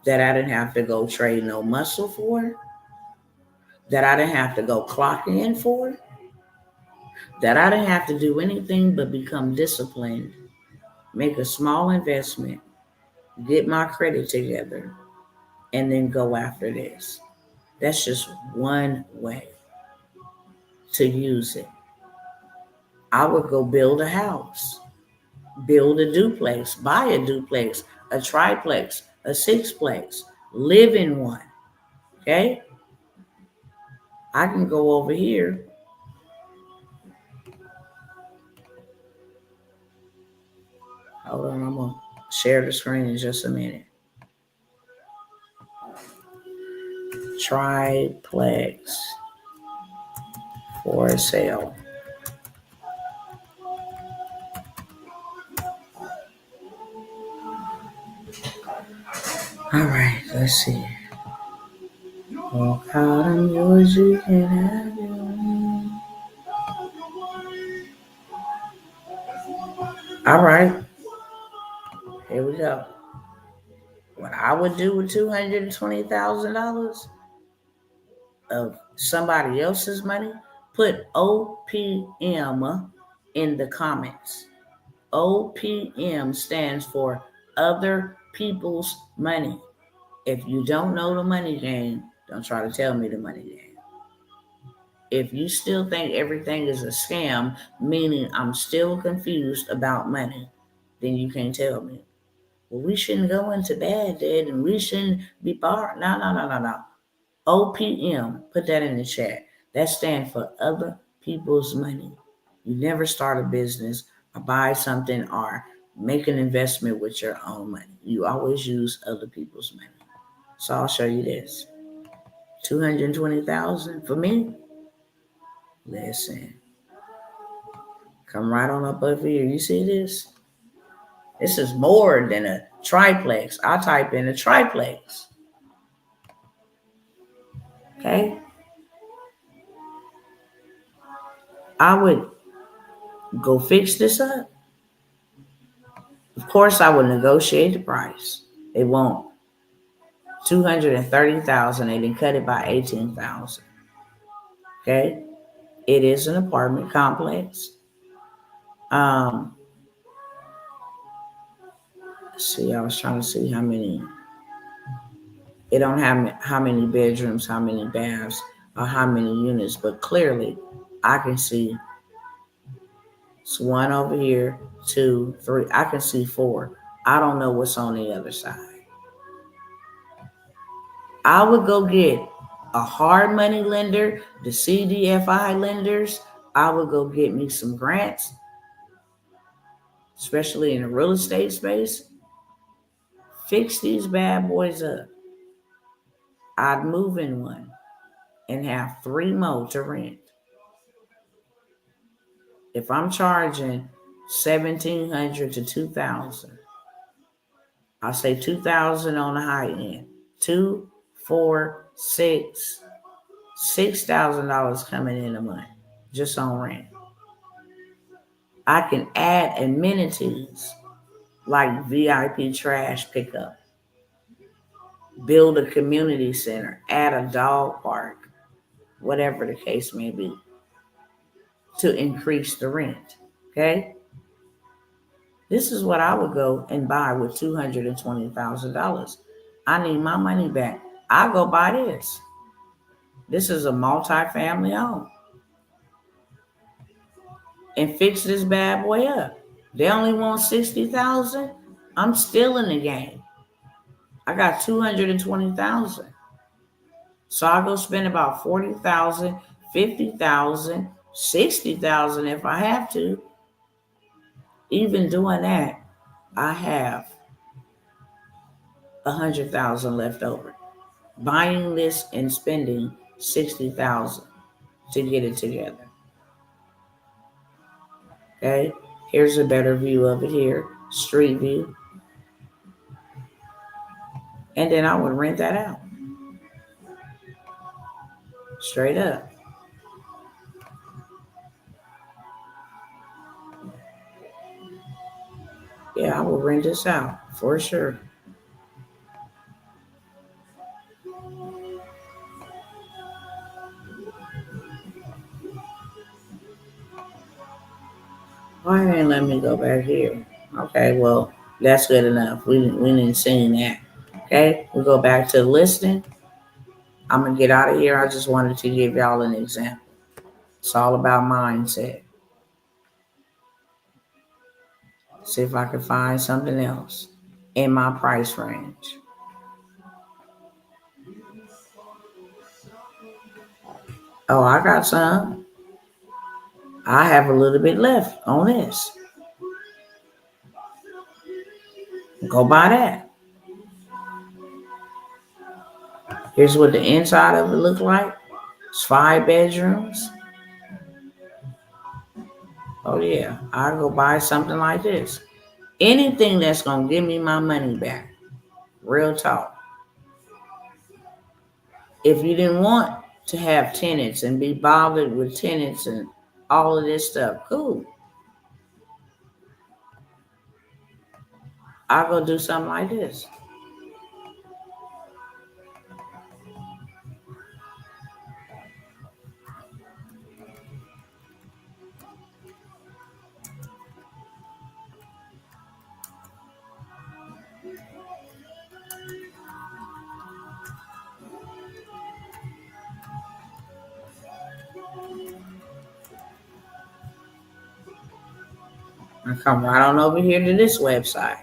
that I didn't have to go trade no muscle for, that I didn't have to go clock in for, that I didn't have to do anything but become disciplined, make a small investment, get my credit together, and then go after this. That's just one way to use it. I would go build a house, build a duplex, buy a duplex, a triplex, a sixplex, live in one. Okay? I can go over here. Hold on, I'm going to share the screen in just a minute. Triplex for sale. All right, let's see. Walk out on yours, you can have it. All right, here we go. What I would do with $220,000 of somebody else's money, put OPM in the comments. OPM stands for other people's money. If you don't know the money game, don't try to tell me the money game. If you still think everything is a scam, meaning I'm still confused about money, then you can't tell me. Well, we shouldn't go into bad debt and we shouldn't be borrowed. No. OPM, put that in the chat. That stands for other people's money. You never start a business or buy something or make an investment with your own money. You always use other people's money. So I'll show you this. $220,000 for me. Listen, come right on up over here. You see this? This is more than a triplex. I type in a triplex. Okay. I would go fix this up. Of course, I would negotiate the price. They won't. $230,000. They didn't cut it by $18,000. Okay. It is an apartment complex. Let's see, I was trying to see how many. It don't have how many bedrooms, how many baths, or how many units, but clearly I can see it's one over here, 2, 3. I can see 4. I don't know what's on the other side. I would go get a hard money lender, the CDFI lenders. I would go get me some grants, especially in the real estate space. Fix these bad boys up. I'd move in one and have 3 more to rent. If I'm charging $1,700 to $2,000, I'll say $2,000 on the high end. 2, 4, 6, $6,000 coming in a month just on rent. I can add amenities like VIP trash pickup, build a community center, add a dog park, whatever the case may be, to increase the rent. Okay? This is what I would go and buy with $220,000. I need my money back. I'll go buy this. This is a multi-family home. And fix this bad boy up. They only want $60,000. I'm still in the game. I got $220,000. So I'll go spend about $40,000, $50,000, $60,000 if I have to. Even doing that, I have $100,000 left over. Buying this and spending $60,000 to get it together. Okay, here's a better view of it here, street view. And then I would rent that out. Straight up. Yeah, I will rent this out for sure. Why ain't let me go back here? Okay, well, that's good enough. We didn't see that. Okay, we go back to the listing. I'm going to get out of here. I just wanted to give y'all an example. It's all about mindset. See if I can find something else in my price range. Oh, I got some. I have a little bit left on this. Go buy that. Here's what the inside of it look like. It's 5 bedrooms. Oh yeah, I'll go buy something like this. Anything that's gonna give me my money back. Real talk. If you didn't want to have tenants and be bothered with tenants and all of this stuff, cool. I'll go do something like this. I come right on over here to this website.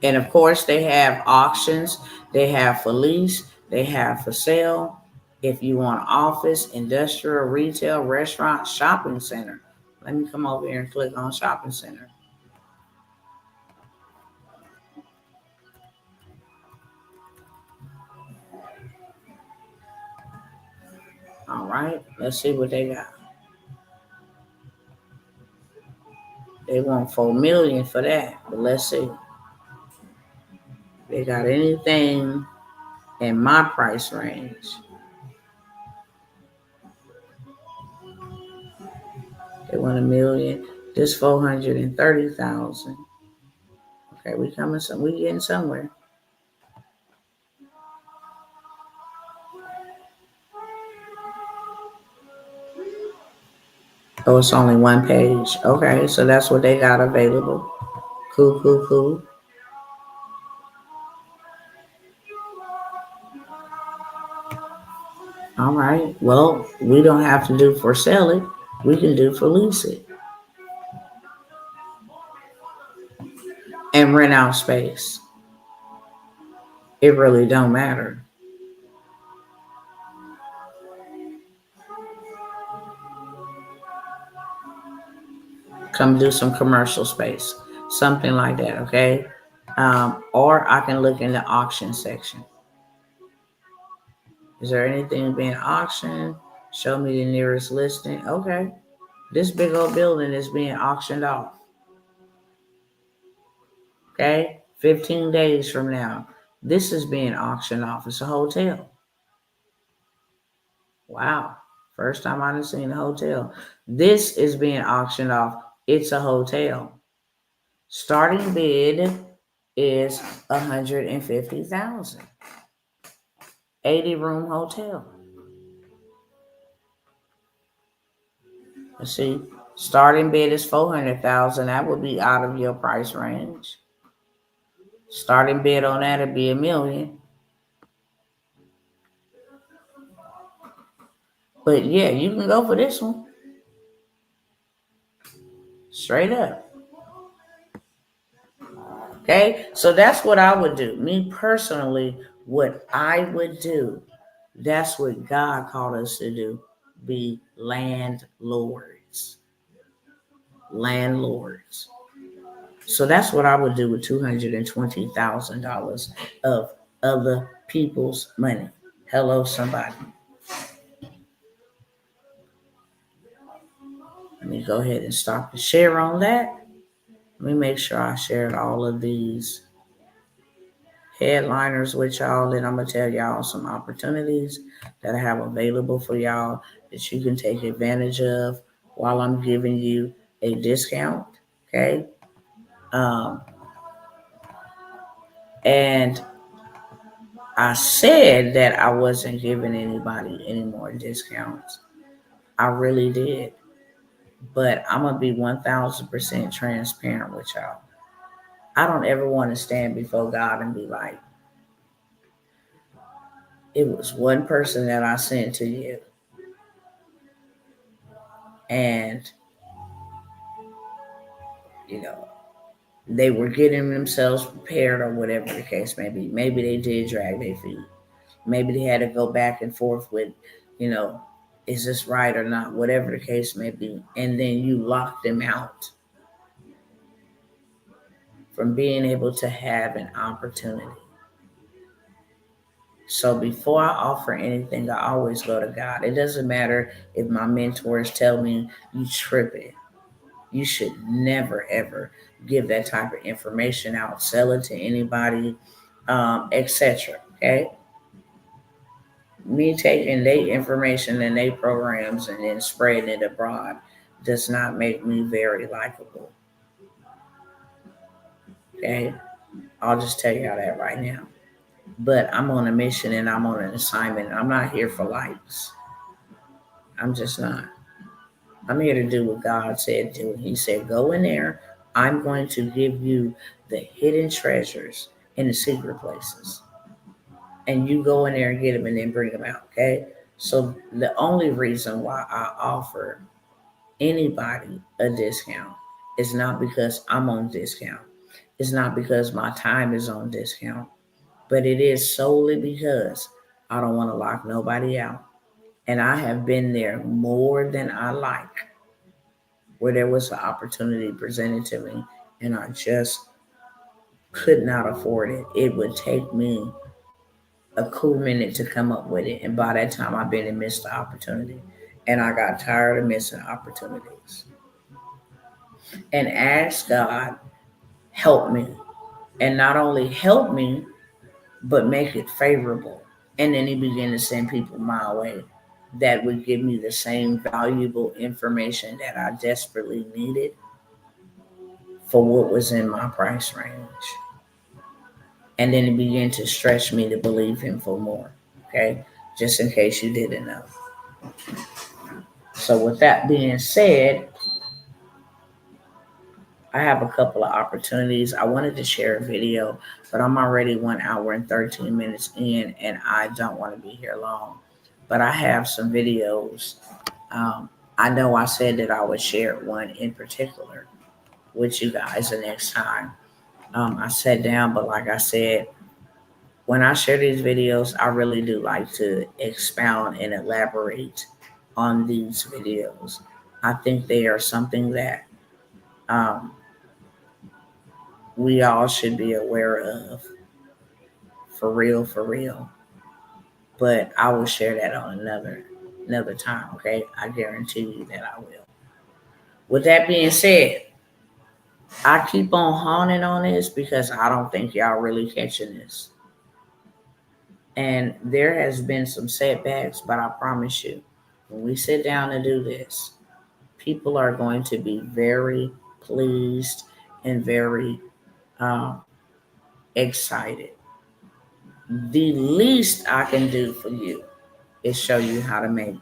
And of course, they have auctions, they have for lease, they have for sale. If you want office, industrial, retail, restaurant, shopping center. Let me come over here and click on shopping center. All right, let's see what they got. They want 4 million for that, but let's see. They got anything in my price range. They want 1 million. This 430,000. Okay, we getting somewhere. Oh, it's only one page. Okay, so that's what they got available. Cool, cool, cool. All right. Well, we don't have to do for sell it. We can do for lease it and rent out space. It really don't matter. Come do some commercial space, something like that. Okay. Or I can look in the auction section. Is there anything being auctioned? Show me the nearest listing. Okay. This big old building is being auctioned off. Okay. 15 days from now, this is being auctioned off. It's a hotel. Wow. First time I've seen a hotel. This is being auctioned off. It's a hotel. Starting bid is 150,000. 80-room hotel. Let's see. Starting bid is 400,000. That would be out of your price range. Starting bid on that would be 1 million. But yeah, you can go for this one. Straight up. Okay, so that's what I would do. Me personally, what I would do, that's what God called us to do. Be landlords. Landlords. So that's what I would do with $220,000 of other people's money. Hello, somebody. Let me go ahead and stop the share on that. Let me make sure I shared all of these headliners with y'all. Then I'm going to tell y'all some opportunities that I have available for y'all that you can take advantage of while I'm giving you a discount. Okay. And I said that I wasn't giving anybody any more discounts. I really did. But I'm going to be 1,000% transparent with y'all. I don't ever want to stand before God and be like, it was one person that I sent to you. And, you know, they were getting themselves prepared or whatever the case may be. Maybe they did drag their feet. Maybe they had to go back and forth with, you know, is this right or not, whatever the case may be. And then you lock them out from being able to have an opportunity. So before I offer anything, I always go to God. It doesn't matter if my mentors tell me you tripping. You should never ever give that type of information out, sell it to anybody, etc. Okay, me taking their information and their programs and then spreading it abroad does not make me very likable. Okay, I'll just tell y'all that right now. But I'm on a mission and I'm on an assignment. I'm not here for likes. I'm just not. I'm here to do what God said to. He said, go in there. I'm going to give you the hidden treasures in the secret places. And you go in there and get them and then bring them out. Okay. So the only reason why I offer anybody a discount is not because I'm on discount. It's not because my time is on discount, but it is solely because I don't want to lock nobody out. And I have been there more than I like, where there was an opportunity presented to me and I just could not afford it. It would take me a cool minute to come up with it. And by that time, I've been and missed the opportunity. And I got tired of missing opportunities. And asked God, help me. And not only help me, but make it favorable. And then he began to send people my way that would give me the same valuable information that I desperately needed for what was in my price range. And then he began to stretch me to believe him for more. Okay, just in case you didn't know. So with that being said, I have a couple of opportunities. I wanted to share a video, but I'm already 1 hour and 13 minutes in, and I don't want to be here long. But I have some videos. I know I said that I would share one in particular with you guys the next time. I sat down, but like I said, when I share these videos, I really do like to expound and elaborate on these videos. I think they are something that um, we all should be aware of, for real, for real. But I will share that on another time. Okay, I guarantee you that I will. With that being said, I keep on honing on this because I don't think y'all really catching this. And there has been some setbacks, but I promise you, when we sit down to do this, people are going to be very pleased and very um, excited. The least I can do for you is show you how to make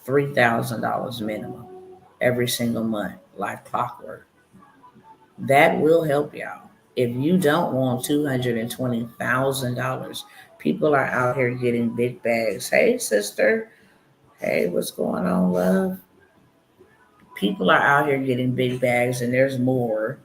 $3,000 minimum every single month, like clockwork. That will help y'all. If you don't want $220,000, people are out here getting big bags. Hey, sister. Hey, what's going on, love? People are out here getting big bags, and there's more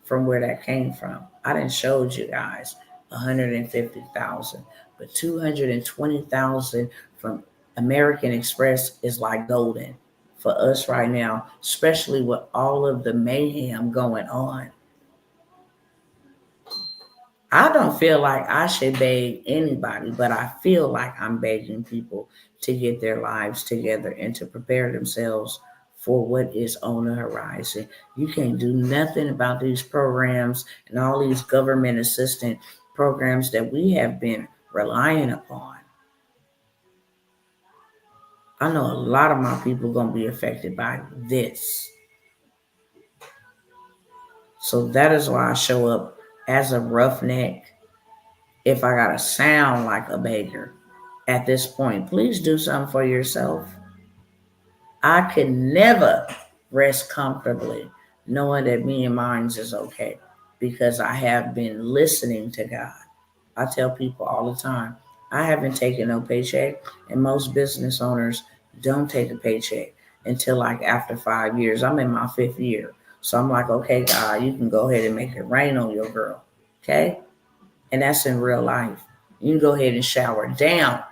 from where that came from. I didn't showed you guys 150,000, but 220,000 from American Express is like golden for us right now, especially with all of the mayhem going on. I don't feel like I should beg anybody, but I feel like I'm begging people to get their lives together and to prepare themselves for what is on the horizon. You can't do nothing about these programs and all these government assistant programs that we have been relying upon. I know a lot of my people going to be affected by this. So that is why I show up as a roughneck. If I got to sound like a beggar at this point, please do something for yourself. I can never rest comfortably knowing that me and mine is okay because I have been listening to God. I tell people all the time, I haven't taken no paycheck, and most business owners don't take a paycheck until like after 5 years. I'm in my fifth year. So I'm like, okay, God, you can go ahead and make it rain on your girl. Okay? And that's in real life. You can go ahead and shower down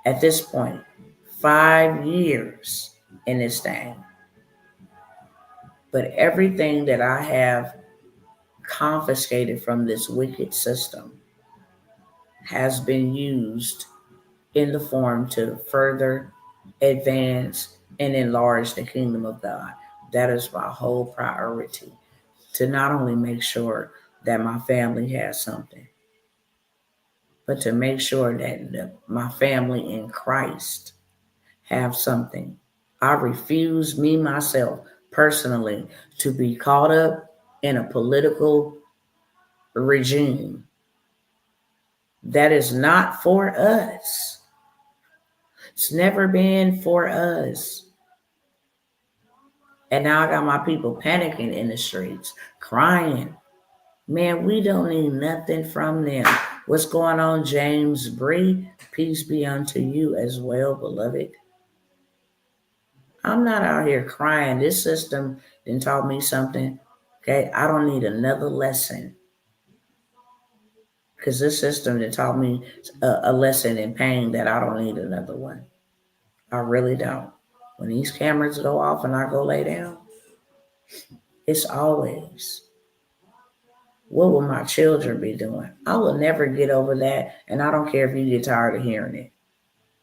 at this point. 5 years in this thing. But everything that I have confiscated from this wicked system has been used in the form to further advance and enlarge the kingdom of God. That is my whole priority, to not only make sure that my family has something, but to make sure that my family in Christ have something. I refuse, me myself personally, to be caught up in a political regime that is not for us. It's never been for us. And now I got my people panicking in the streets, crying. Man, we don't need nothing from them. What's going on, James Bree? Peace be unto you as well, beloved. I'm not out here crying. This system didn't taught me something. Okay, I don't need another lesson, because this system didn't taught me a lesson in pain that I don't need another one. I really don't. When these cameras go off and I go lay down, it's always, what will my children be doing? I will never get over that. And I don't care if you get tired of hearing it.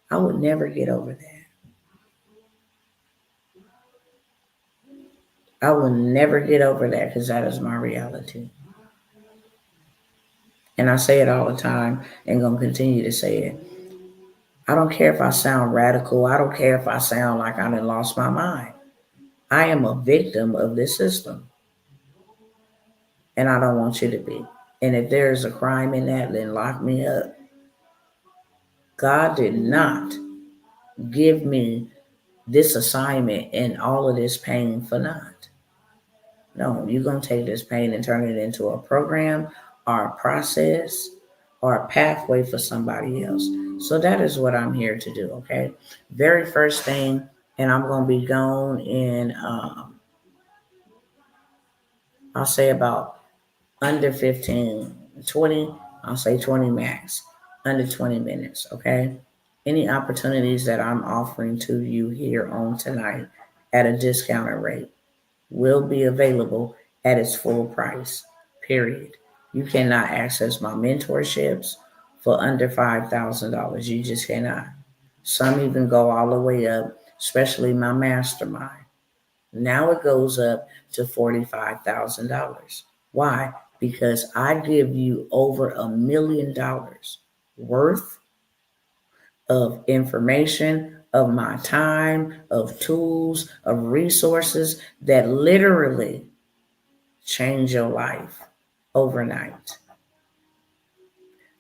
I would never get over that. I will never get over that, because that is my reality. And I say it all the time and going to continue to say it. I don't care if I sound radical. I don't care if I sound like I done lost my mind. I am a victim of this system. And I don't want you to be. And if there's a crime in that, then lock me up. God did not give me this assignment and all of this pain for naught. No, you're going to take this pain and turn it into a program or a process or a pathway for somebody else. So that is what I'm here to do, okay? Very first thing, and I'm going to be gone in, I'll say about under 15, 20, I'll say 20 max, under 20 minutes, okay? Any opportunities that I'm offering to you here on tonight at a discounted rate will be available at its full price, period. You cannot access my mentorships for under $5,000. You just cannot. Some even go all the way up, especially my mastermind. Now it goes up to $45,000. Why? Because I give you over $1 million worth of information, of my time, of tools, of resources that literally change your life overnight.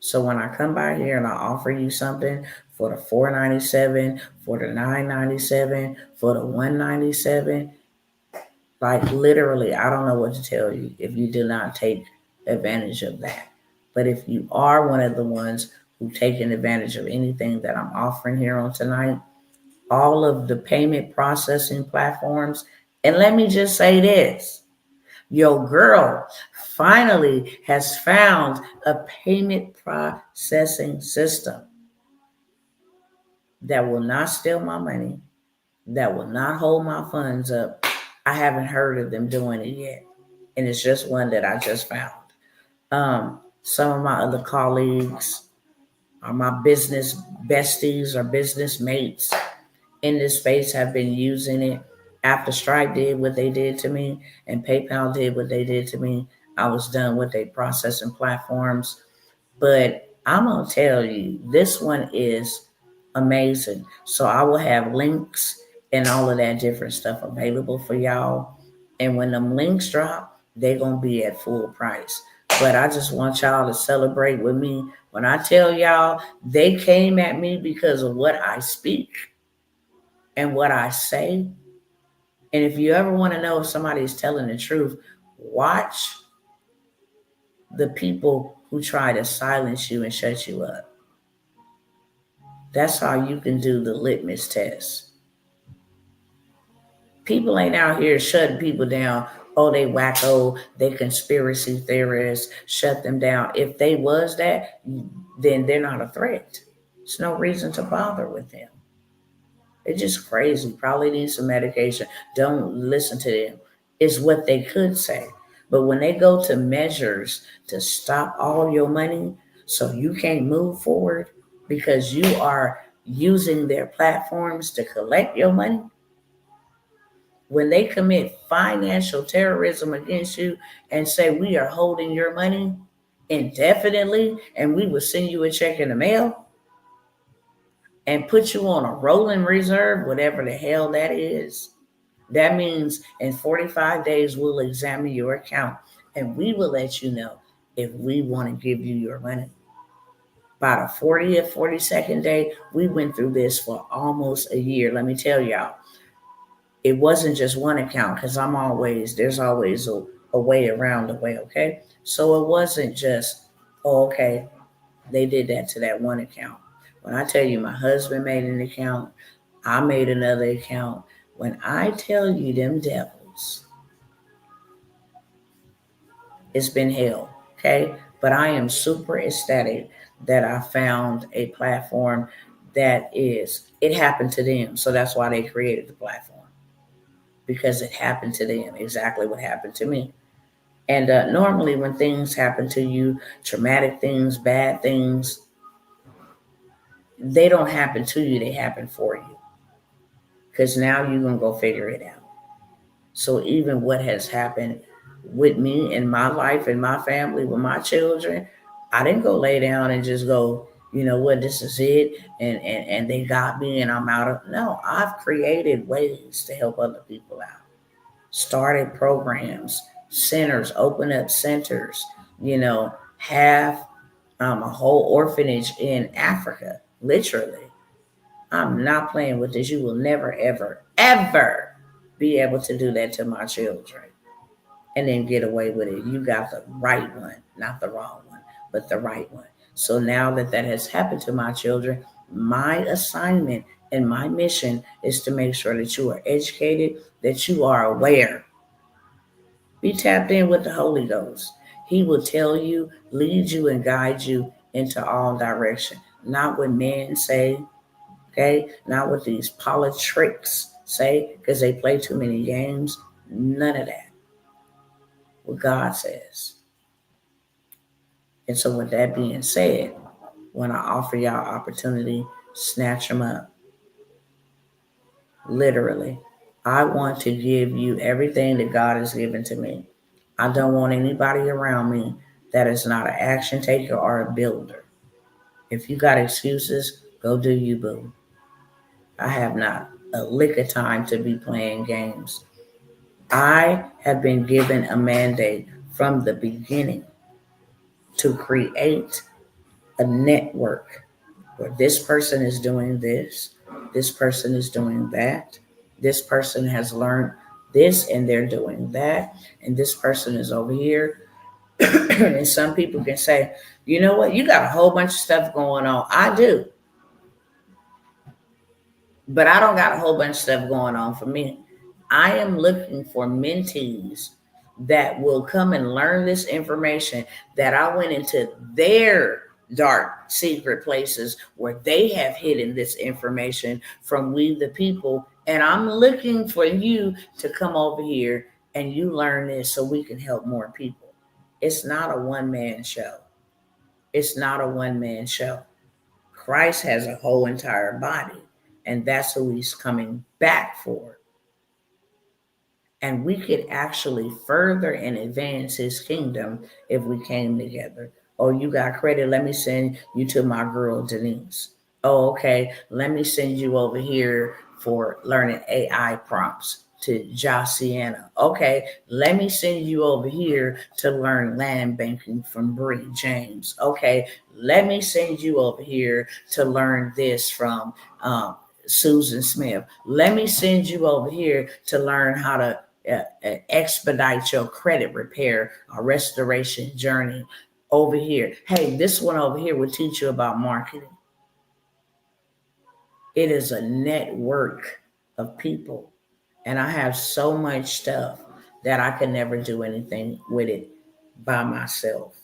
So when I come by here and I offer you something for the $497, for the $997, for the $197, like literally, I don't know what to tell you if you do not take advantage of that. But if you are one of the ones who taking advantage of anything that I'm offering here on tonight, all of the payment processing platforms, and let me just say this, your girl finally has found a payment processing system that will not steal my money, that will not hold my funds up. I haven't heard of them doing it yet. And it's just one that I just found. Some of my other colleagues or my business besties or business mates in this space have been using it. After Stripe did what they did to me and PayPal did what they did to me, I was done with their processing platforms. But I'm going to tell you, this one is amazing. So I will have links and all of that different stuff available for y'all. And when them links drop, they're going to be at full price. But I just want y'all to celebrate with me. When I tell y'all, they came at me because of what I speak and what I say. And if you ever want to know if somebody is telling the truth, watch the people who try to silence you and shut you up. That's how you can do the litmus test. People ain't out here shutting people down. Oh, they wacko, they conspiracy theorists, shut them down. If they was that, then they're not a threat. There's no reason to bother with them. They're just crazy. Probably need some medication. Don't listen to them. Is what they could say. But when they go to measures to stop all your money so you can't move forward because you are using their platforms to collect your money, when they commit financial terrorism against you and say we are holding your money indefinitely and we will send you a check in the mail and put you on a rolling reserve, whatever the hell that is, that means in 45 days we'll examine your account and we will let you know if we want to give you your money. By the 40th, 42nd day, we went through this for almost a year. Let me tell y'all, it wasn't just one account because there's always a way around the way, okay? So it wasn't just, oh, okay, they did that to that one account. When I tell you my husband made an account, I made another account. When I tell you them devils, it's been hell, okay? But I am super ecstatic that I found a platform it happened to them. So that's why they created the platform. Because it happened to them, exactly what happened to me. And normally when things happen to you, traumatic things, bad things, they don't happen to you, they happen for you. Because now you're going to go figure it out. So even what has happened with me in my life and my family, with my children, I didn't go lay down and just go, you know what, this is it. And they got me and I'm out of, no, I've created ways to help other people out. Started programs, centers, open up centers, have a whole orphanage in Africa, literally. I'm not playing with this. You will never, ever, ever be able to do that to my children and then get away with it. You got the right one, not the wrong one, but the right one. So now that has happened to my children, my assignment and my mission is to make sure that you are educated, that you are aware. Be tapped in with the Holy Ghost. He will tell you, lead you, and guide you into all direction. Not what men say, okay? Not what these politricks say, because they play too many games. None of that. What God says. And so with that being said, when I offer y'all opportunity, snatch them up. Literally. I want to give you everything that God has given to me. I don't want anybody around me that is not an action taker or a builder. If you got excuses, go do you, boo. I have not a lick of time to be playing games. I have been given a mandate from the beginning to create a network where this person is doing this person is doing that, this person has learned this and they're doing that, and this person is over here. And some people can say, you know what, you got a whole bunch of stuff going on. I do. But I don't got a whole bunch of stuff going on for me. I am looking for mentees that will come and learn this information that I went into their dark secret places where they have hidden this information from we the people. And I'm looking for you to come over here and you learn this so we can help more people. It's not a one-man show. It's not a one-man show. Christ has a whole entire body, and that's who he's coming back for. And we could actually further and advance his kingdom if we came together. Oh, you got credit? Let me send you to my girl, Denise. Oh, okay. Let me send you over here for learning AI prompts to Josiana. Okay. Let me send you over here to learn land banking from Bree James. Okay. Let me send you over here to learn this from Susan Smith. Let me send you over here to learn how to expedite your credit repair or restoration journey. over here. Hey, this one over here will teach you about marketing. It is a network of people. And I have so much stuff that I could never do anything with it by myself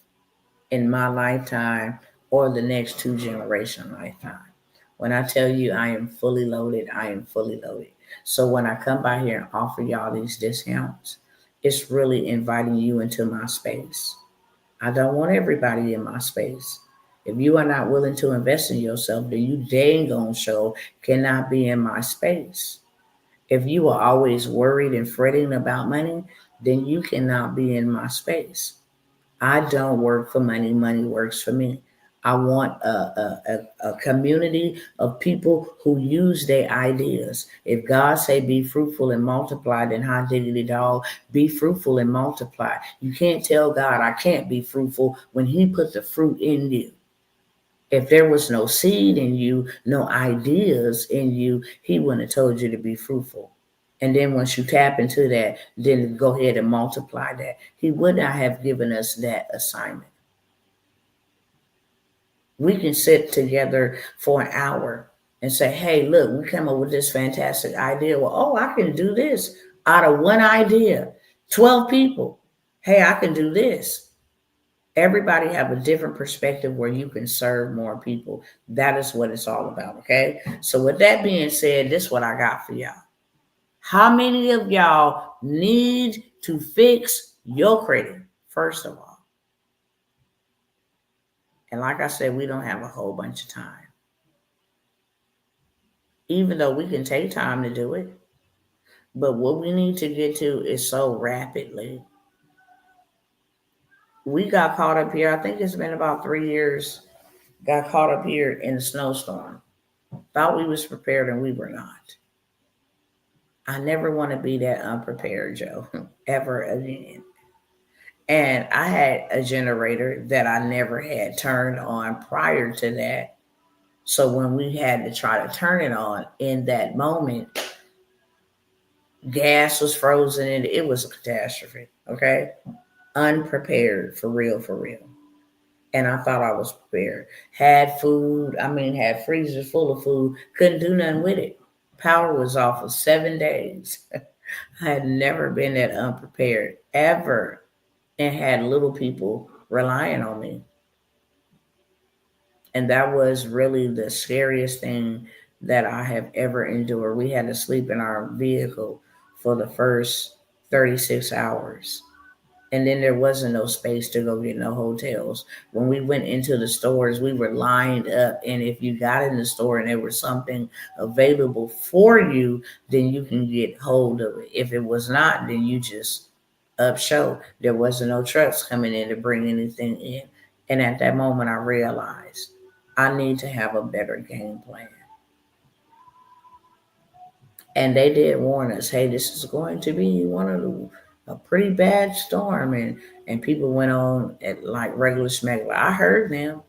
in my lifetime or the next 2 generation lifetime. When I tell you I am fully loaded, I am fully loaded. So when I come by here and offer y'all these discounts, it's really inviting you into my space. I don't want everybody in my space. If you are not willing to invest in yourself, then you dang on show cannot be in my space. If you are always worried and fretting about money, then you cannot be in my space. I don't work for money, money works for me. I want a community of people who use their ideas. If God say be fruitful and multiply, then hot diggity dog, be fruitful and multiply. You can't tell God I can't be fruitful when he put the fruit in you. If there was no seed in you, no ideas in you, he wouldn't have told you to be fruitful. And then once you tap into that, then go ahead and multiply that. He would not have given us that assignment. We can sit together for an hour and say, hey, look, we come up with this fantastic idea. Well, oh, I can do this out of one idea. 12 people. Hey, I can do this. Everybody have a different perspective where you can serve more people. That is what it's all about, okay? So with that being said, this is what I got for y'all. How many of y'all need to fix your credit, first of all? And like I said, we don't have a whole bunch of time. Even though we can take time to do it. But what we need to get to is so rapidly. We got caught up here, I think it's been about 3 years, got caught up here in the snowstorm. Thought we was prepared and we were not. I never want to be that unprepared, Joe, ever again. And I had a generator that I never had turned on prior to that. So when we had to try to turn it on in that moment, gas was frozen and it was a catastrophe. Okay. Unprepared for real, for real. And I thought I was prepared. Had food, had freezers full of food, couldn't do nothing with it. Power was off for 7 days. I had never been that unprepared ever and had little people relying on me. And that was really the scariest thing that I have ever endured. We had to sleep in our vehicle for the first 36 hours. And then there wasn't no space to go get no hotels. When we went into the stores, we were lined up. And if you got in the store and there was something available for you, then you can get hold of it. If it was not, then you just up show. There wasn't no trucks coming in to bring anything in. And at that moment, I realized I need to have a better game plan. And they did warn us, hey, this is going to be a pretty bad storm. And people went on at like regular smack. I heard them.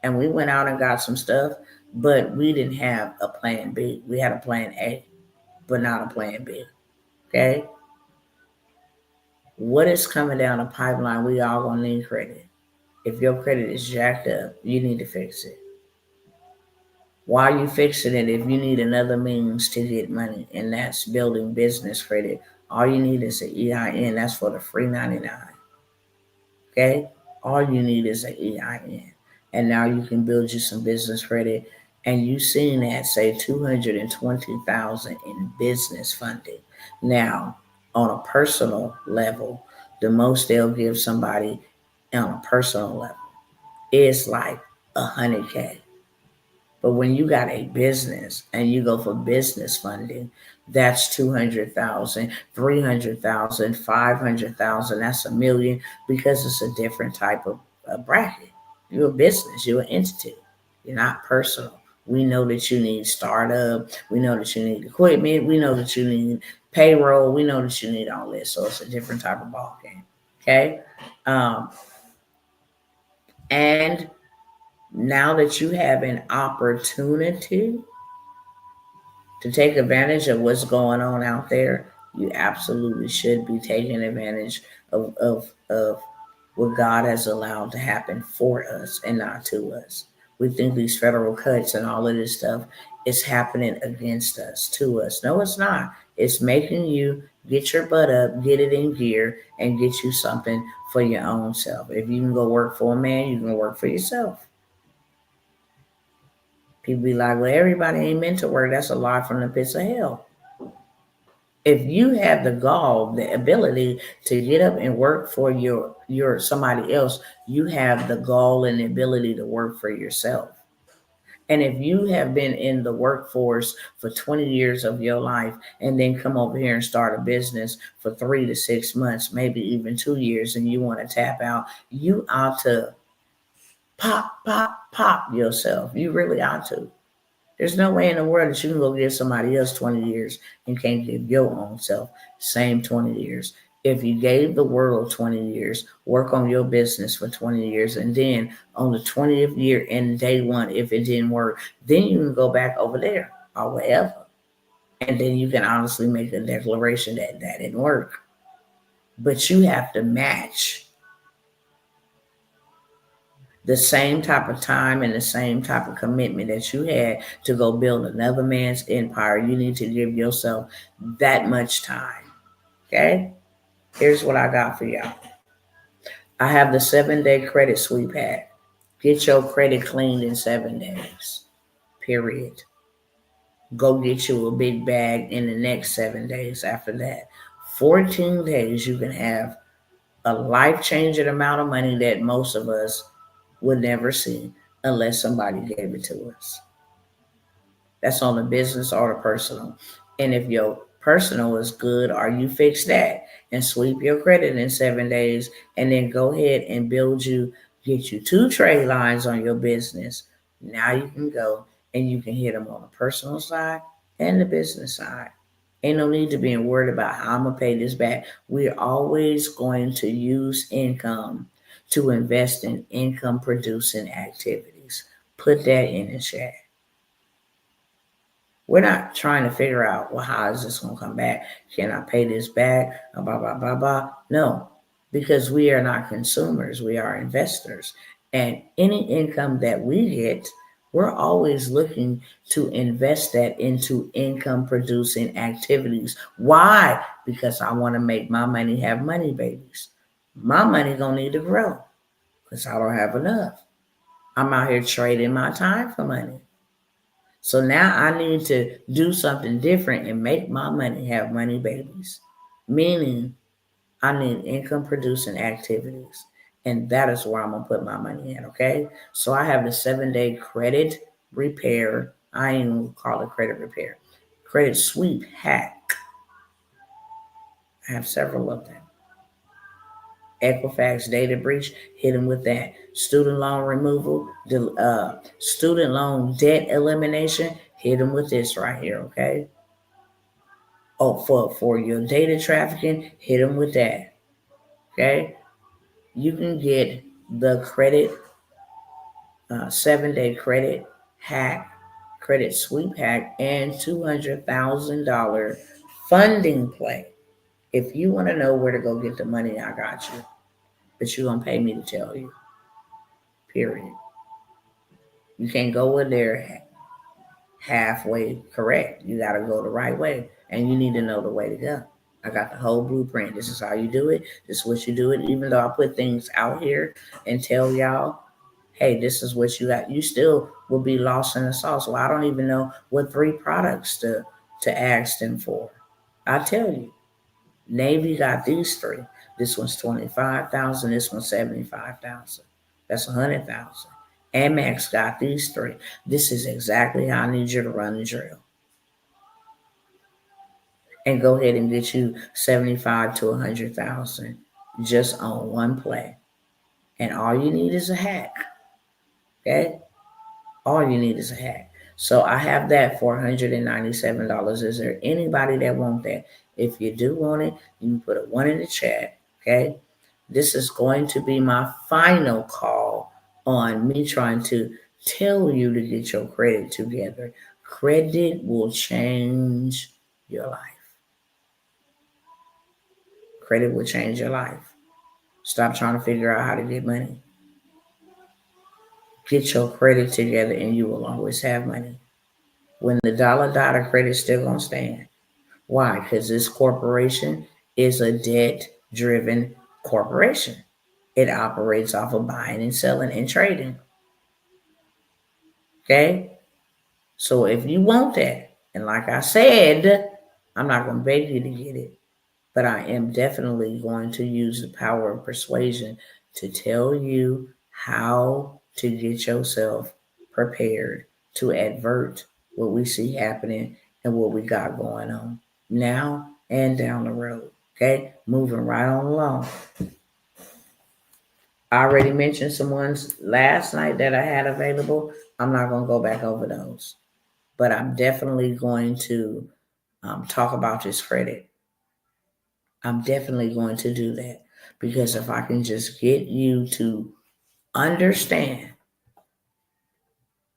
And we went out and got some stuff, but we didn't have a plan B. We had a plan A, but not a plan B. Okay? What is coming down the pipeline? We all gonna need credit. If your credit is jacked up, you need to fix it. While you fixing it, if you need another means to get money, and that's building business credit, all you need is an EIN. That's for the free 99. Okay? All you need is an EIN. And now you can build you some business credit. And you seen that say 220,000 in business funding. Now, on a personal level, the most they'll give somebody on a personal level is like 100K. But when you got a business and you go for business funding, that's 200,000, 300,000, 500,000. That's a million because it's a different type of bracket. You're a business, you're an entity. You're not personal. We know that you need startup. We know that you need equipment. We know that you need payroll. We know that you need all this. So it's a different type of ball game. Okay. And now that you have an opportunity to take advantage of what's going on out there, you absolutely should be taking advantage of what God has allowed to happen for us and not to us. We think these federal cuts and all of this stuff is happening against us, to us. No, it's not. It's making you get your butt up, get it in gear, and get you something for your own self. If you can go work for a man, you can work for yourself. People be like, well, everybody ain't meant to work. That's a lie from the pits of hell. If you have the gall, the ability to get up and work for your somebody else, you have the gall and the ability to work for yourself. And if you have been in the workforce for 20 years of your life and then come over here and start a business for 3 to 6 months, maybe even 2 years, and you want to tap out, you ought to pop yourself. You really ought to. There's no way in the world that you can go give somebody else 20 years and can't give your own self same 20 years. If you gave the world 20 years, work on your business for 20 years, and then on the 20th year and day one, if it didn't work, then you can go back over there or wherever. And then you can honestly make a declaration that that didn't work. But you have to match the same type of time and the same type of commitment that you had to go build another man's empire. You need to give yourself that much time. Okay? Here's what I got for y'all. I have the 7-day credit sweep hack. Get your credit cleaned in 7 days. Period. Go get you a big bag in the next 7 days after that. 14 days, you can have a life-changing amount of money that most of us would never see unless somebody gave it to us. That's on the business or the personal. And if your personal is good, or you fix that and sweep your credit in 7 days, and then go ahead and get you 2 trade lines on your business. Now you can go and you can hit them on the personal side and the business side. Ain't no need to be worried about how I'm going to pay this back. We're always going to use income to invest in income producing activities. Put that in the chat. We're not trying to figure out, well, how is this going to come back? Can I pay this back? Blah, blah, blah, blah. No, because we are not consumers. We are investors. And any income that we get, we're always looking to invest that into income producing activities. Why? Because I want to make my money have money babies. My money going to need to grow because I don't have enough. I'm out here trading my time for money. So now I need to do something different and make my money have money babies. Meaning I need income producing activities. And that is where I'm going to put my money in, okay? So I have the 7-day credit repair. I ain't going to call it credit repair. Credit sweep hack. I have several of them. Equifax data breach, hit them with that. Student loan removal, student loan debt elimination, hit them with this right here, okay? Oh, for your data trafficking, hit them with that, okay? You can get the credit, 7-day credit hack, credit sweep hack, and $200,000 funding play. If you want to know where to go get the money, I got you. But you're going to pay me to tell you. Period. You can't go in there halfway correct. You got to go the right way. And you need to know the way to go. I got the whole blueprint. This is how you do it. This is what you do it. Even though I put things out here and tell y'all, hey, this is what you got, you still will be lost in the sauce. Well, I don't even know what 3 products to ask them for. I tell you. Navy got these 3. This one's 25,000. This one's 75,000. That's 100,000. Amex got these 3. This is exactly how I need you to run the drill. And go ahead and get you 75 to 100,000 just on one play. And all you need is a hack. Okay? All you need is a hack. So I have that for $197. Is there anybody that want that? If you do want it, you can put a 1 in the chat. Okay? This is going to be my final call on me trying to tell you to get your credit together. Credit will change your life. Credit will change your life. Stop trying to figure out how to get money. Get your credit together and you will always have money. When the dollar the credit's still gonna stand. Why? Because this corporation is a debt-driven corporation. It operates off of buying and selling and trading. Okay? So if you want that, and like I said, I'm not gonna beg you to get it, but I am definitely going to use the power of persuasion to tell you how to get yourself prepared to advert what we see happening and what we got going on now and down the road. Okay, moving right on along. I already mentioned some ones last night that I had available. I'm not going to go back over those, but I'm definitely going to talk about this credit. I'm definitely going to do that because if I can just get you to understand,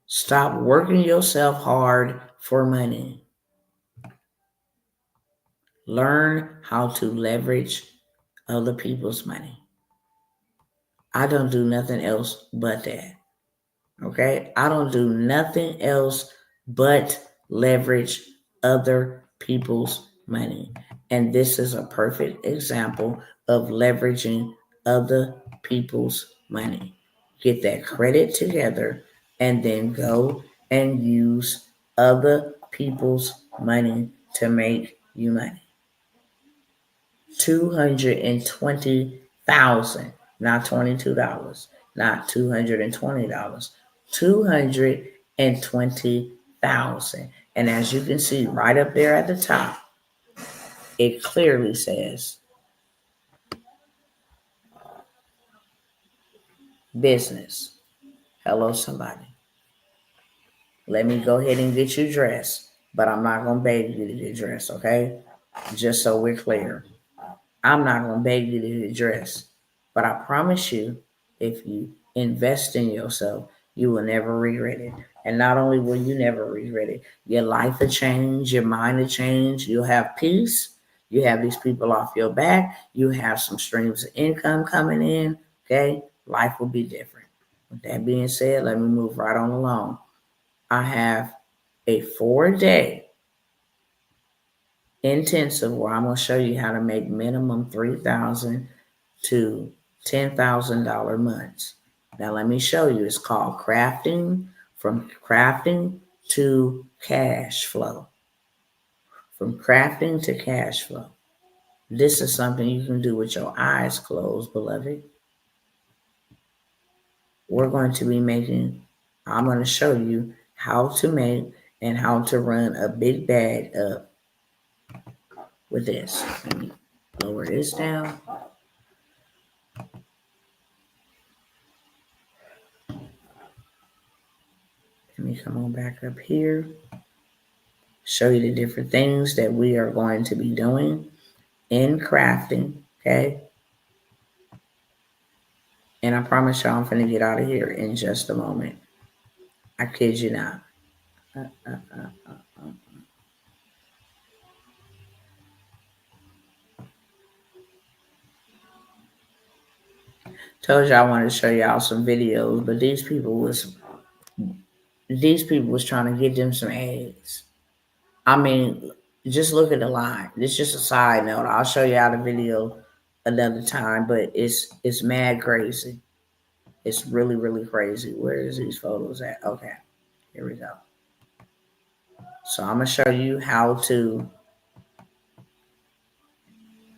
stop working yourself hard for money. Learn how to leverage other people's money. I don't do nothing else but that. Okay? I don't do nothing else but leverage other people's money. And this is a perfect example of leveraging other people's money. Get that credit together and then go and use other people's money to make you money. 220,000, not $22, not $220, 220,000. And as you can see right up there at the top, it clearly says business. Hello, somebody. Let me go ahead and get you dressed, but I'm not going to beg you to get dressed, okay? Just so we're clear. I'm not going to beg you to get dressed, but I promise you, if you invest in yourself, you will never regret it. And not only will you never regret it, your life will change, your mind will change, you'll have peace, you have these people off your back, you have some streams of income coming in, okay? Life will be different. With that being said, let me move right on along. I have a 4-day intensive where I'm going to show you how to make minimum $3,000 to $10,000 months. Now let me show you. It's called Crafting from Crafting to Cash Flow. From crafting to cash flow. This is something you can do with your eyes closed, beloved. I'm going to show you how to make and how to run a big bag up with this. Let me lower this down. Let me come on back up here. Show you the different things that we are going to be doing in crafting, okay? And I promise y'all I'm finna get out of here in just a moment. I kid you not. Told y'all I wanted to show y'all some videos, but these people was trying to get them some eggs. I mean, just look at the line. It's just a side note. I'll show y'all the video another time, but it's mad crazy. It's really, really crazy. Where is these photos at? Okay, here we go. So I'm gonna show you how to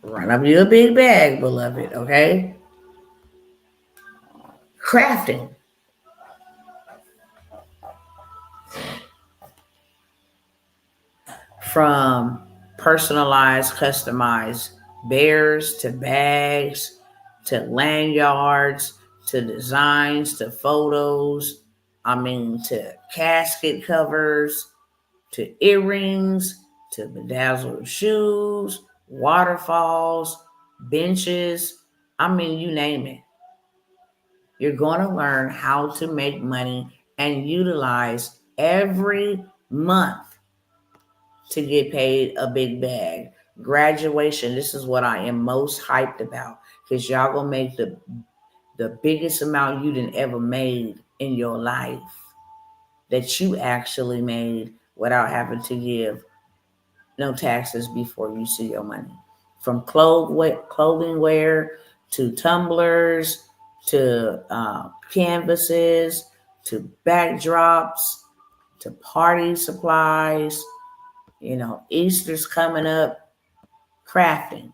run up you a big bag, beloved, okay? Crafting. From personalized, customized bears to bags to lanyards to designs to photos. To casket covers to earrings to bedazzled shoes, waterfalls, benches. You name it. You're going to learn how to make money and utilize every month to get paid a big bag. Graduation, this is what I am most hyped about because y'all gonna make the biggest amount you done ever made in your life, that you actually made without having to give no taxes before you see your money. From clothing wear to tumblers to canvases to backdrops to party supplies. Easter's coming up, crafting.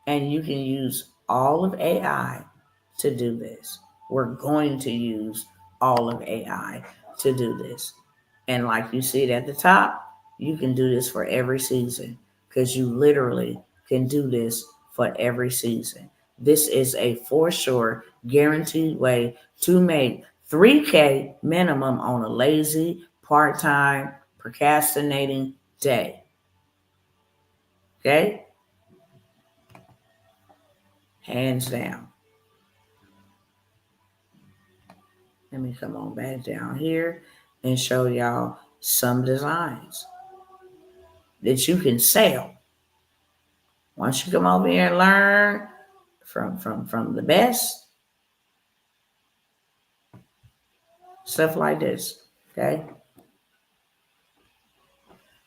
And you can use all of AI to do this. We're going to use all of AI to do this. And like you see it at the top, you can do this for every season because you literally can do this for every season. This is a for sure guaranteed way to make 3K minimum on a lazy, part-time, procrastinating day. Okay? Hands down. Let me come on back down here and show y'all some designs that you can sell. Once you come over here and learn from the best, stuff like this, okay?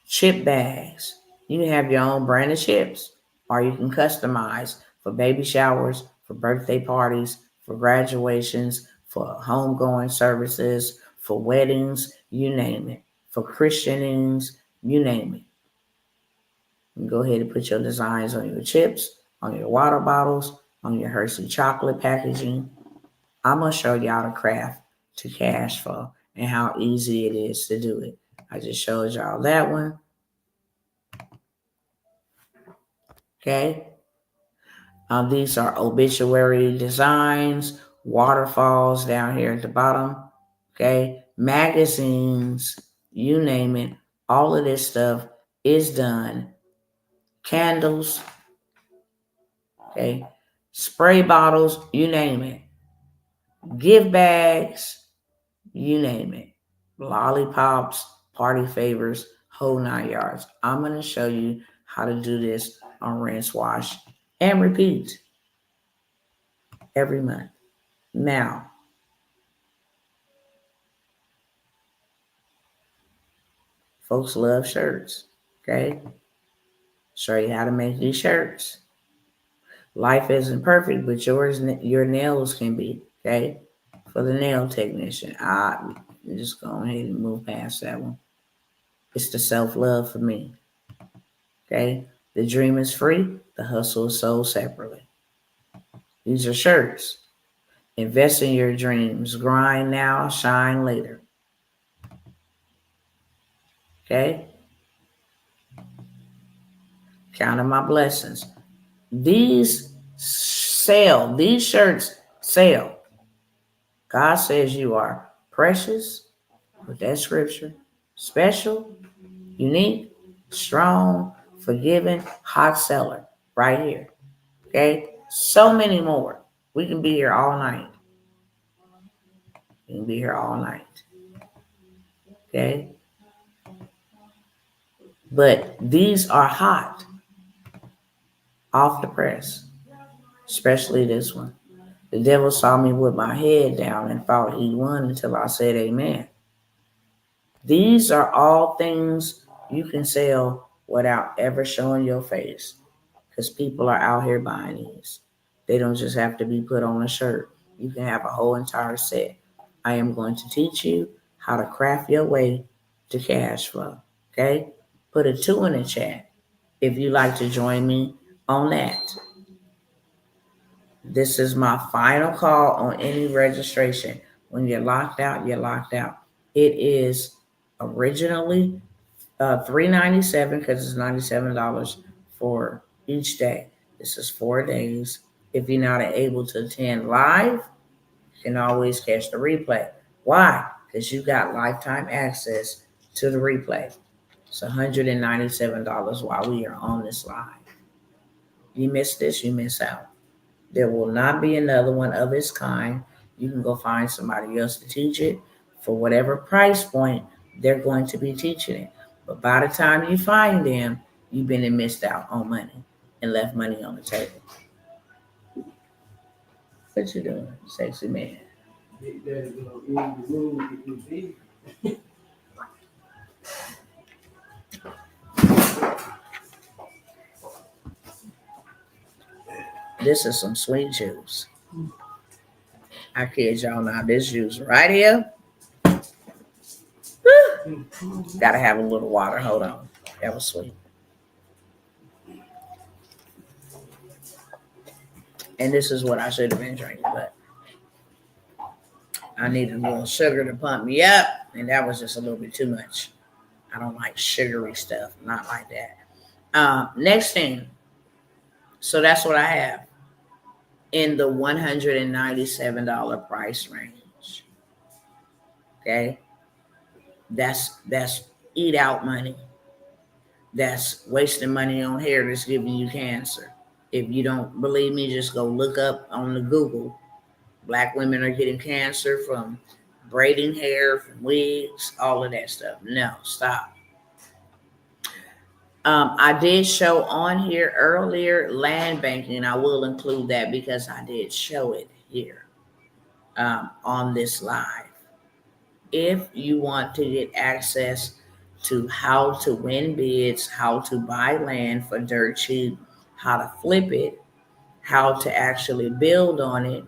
Chip bags. You can have your own brand of chips, or you can customize for baby showers, for birthday parties, for graduations, for homegoing services, for weddings, you name it, for christenings, you name it. You can go ahead and put your designs on your chips, on your water bottles, on your Hershey chocolate packaging. I'm going to show y'all the craft to cash flow and how easy it is to do it. I just showed y'all that one. Okay. These are obituary designs, waterfalls down here at the bottom. Okay. Magazines, you name it. All of this stuff is done. Candles. Okay. Spray bottles, you name it. Gift bags, you name it. Lollipops, party favors, whole 9 yards. I'm going to show you how to do this on rinse, wash, and repeat every month. Now, folks love shirts, okay? Show you how to make these shirts. Life isn't perfect, but your nails can be, okay? For the nail technician, I'm just go ahead and move past that one. It's the self-love for me, okay? The dream is free. The hustle is sold separately. These are shirts. Invest in your dreams. Grind now, shine later. Okay? Counting my blessings. These shirts sell. God says you are precious with that scripture, special, unique, strong, forgiving, hot seller right here. Okay? So many more. We can be here all night. We can be here all night. Okay? But these are hot off the press, especially this one. The devil saw me with my head down and thought he won until I said amen. These are all things you can sell without ever showing your face because people are out here buying these. They don't just have to be put on a shirt. You can have a whole entire set. I am going to teach you how to craft your way to cash flow. Okay? Put a 2 in the chat if you'd like to join me on that. This is my final call on any registration. When you're locked out, you're locked out. It is originally $397 because it's $97 for each day. This is 4 days. If you're not able to attend live, you can always catch the replay. Why? Because you got lifetime access to the replay. It's $197 while we are on this live. You miss this, you miss out. There will not be another one of its kind. You can go find somebody else to teach it for whatever price point they're going to be teaching it. But by the time you find them, you've been and missed out on money and left money on the table. What you doing, sexy man? This is some sweet juice. I kid y'all not. This juice right here. Gotta have a little water. Hold on. That was sweet. And this is what I should have been drinking, but I needed a little sugar to pump me up, and that was just a little bit too much. I don't like sugary stuff. Not like that. Next thing. So that's what I have in the $197 price range. Okay. That's eat out money. That's wasting money on hair that's giving you cancer. If you don't believe me, just go look up on the Google. Black women are getting cancer from braiding hair, from wigs, all of that stuff. No, stop. I did show on here earlier land banking. I will include that because I did show it here on this live. If you want to get access to how to win bids, how to buy land for dirt cheap, how to flip it, how to actually build on it,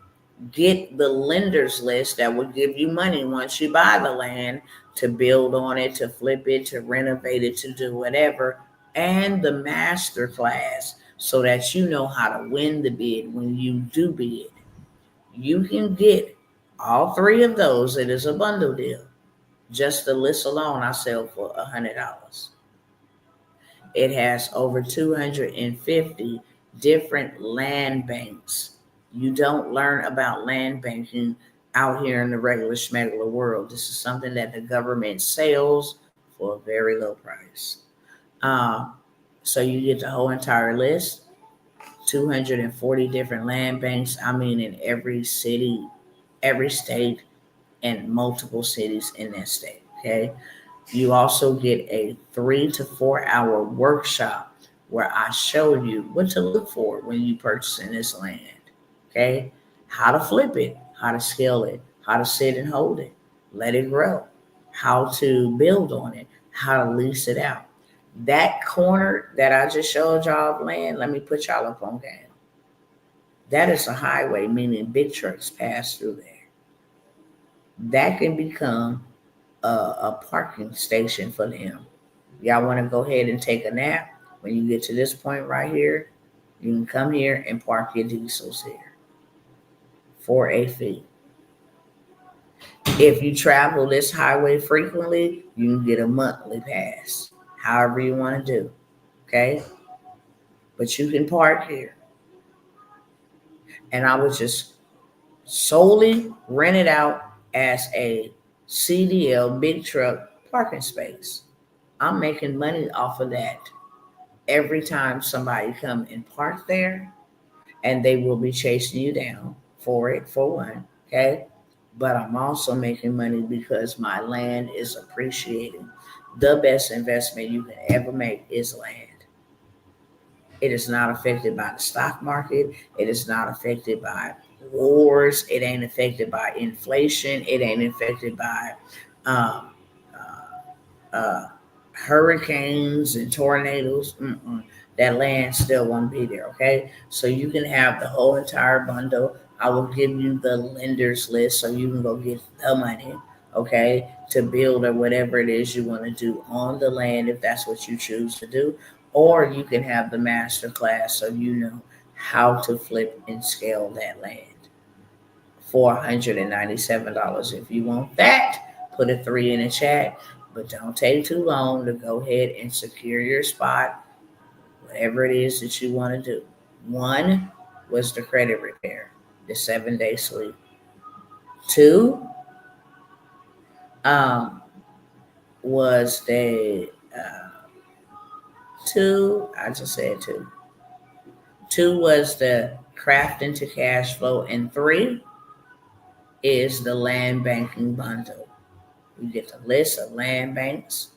get the lenders list that will give you money once you buy the land to build on it, to flip it, to renovate it, to do whatever, and the master class so that you know how to win the bid when you do bid. You can get all three of those. It is a bundle deal. Just the list alone, I sell for $100. It has over 250 different land banks. You don't learn about land banking out here in the regular schmegular world. This is something that the government sells for a very low price. So you get the whole entire list, 240 different land banks. I mean, in every city, every state, and multiple cities in that state. Okay. You also get a 3 to 4 hour workshop where I show you what to look for when you purchasing this land. Okay. How to flip it, how to scale it, how to sit and hold it, let it grow, how to build on it, how to lease it out. That corner that I just showed y'all of land, let me put y'all up on game. That is a highway, meaning big trucks pass through there. That can become a parking station for them. Y'all want to go ahead and take a nap? When you get to this point right here, you can come here and park your diesels here for a fee. If you travel this highway frequently, you can get a monthly pass, however you want to do. Okay? But you can park here. And I would just solely rent it out as a CDL big truck parking space. I'm making money off of that every time somebody come and park there, and they will be chasing you down for it, for one, okay? But I'm also making money because my land is appreciating. The best investment you can ever make is land. It is not affected by the stock market. It is not affected by wars. It ain't affected by inflation. It ain't affected by um, uh, hurricanes and tornadoes. That land still won't be there. Okay, so you can have the whole entire bundle. I will give you the lenders list so you can go get the money. Okay, to build or whatever it is you want to do on the land if that's what you choose to do, or you can have the master class so you know how to flip and scale that land for $197. If you want that, put a 3 in the chat. But don't take too long to go ahead and secure your spot, whatever it is that you want to do. 1 was the credit repair, the 7-day sweep. 2 was the 2. I just said 2. 2 was the craft into cash flow, and 3 is the land banking bundle. You get the list of land banks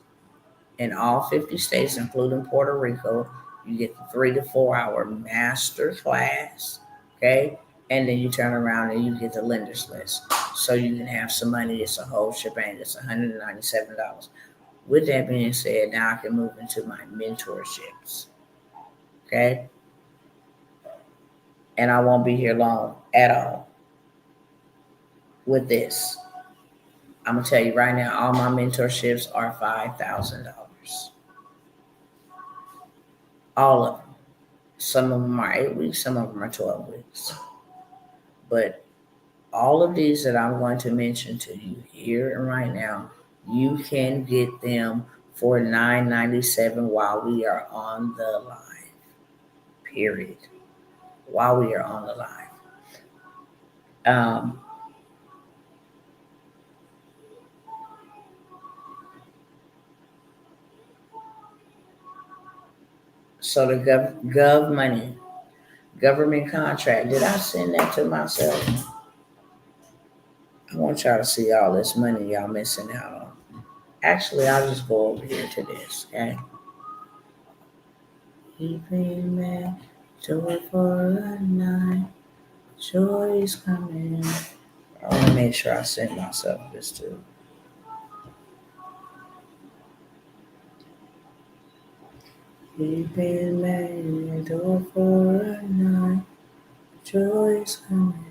in all 50 states, including Puerto Rico. You get the 3 to 4 hour master class. Okay. and then you turn around and you get the lender's list. So you can have some money. It's a whole shebang. It's $197. With that being said, now I can move into my mentorships. Okay? And I won't be here long at all with this. I'm going to tell you right now, all my mentorships are $5,000. All of them. Some of them are 8 weeks, some of them are 12 weeks. But all of these that I'm going to mention to you here and right now, you can get them for $9.97 while we are on the live. Period. While we are on the live. So the gov money, government contract. Did I send that to myself? I want y'all to see all this money y'all missing out on. Actually, I'll just go over here to this, okay? Keeping back to it for a night. Joy's coming. I want to make sure I send myself this too. Keeping back to it for a night. Joy's coming.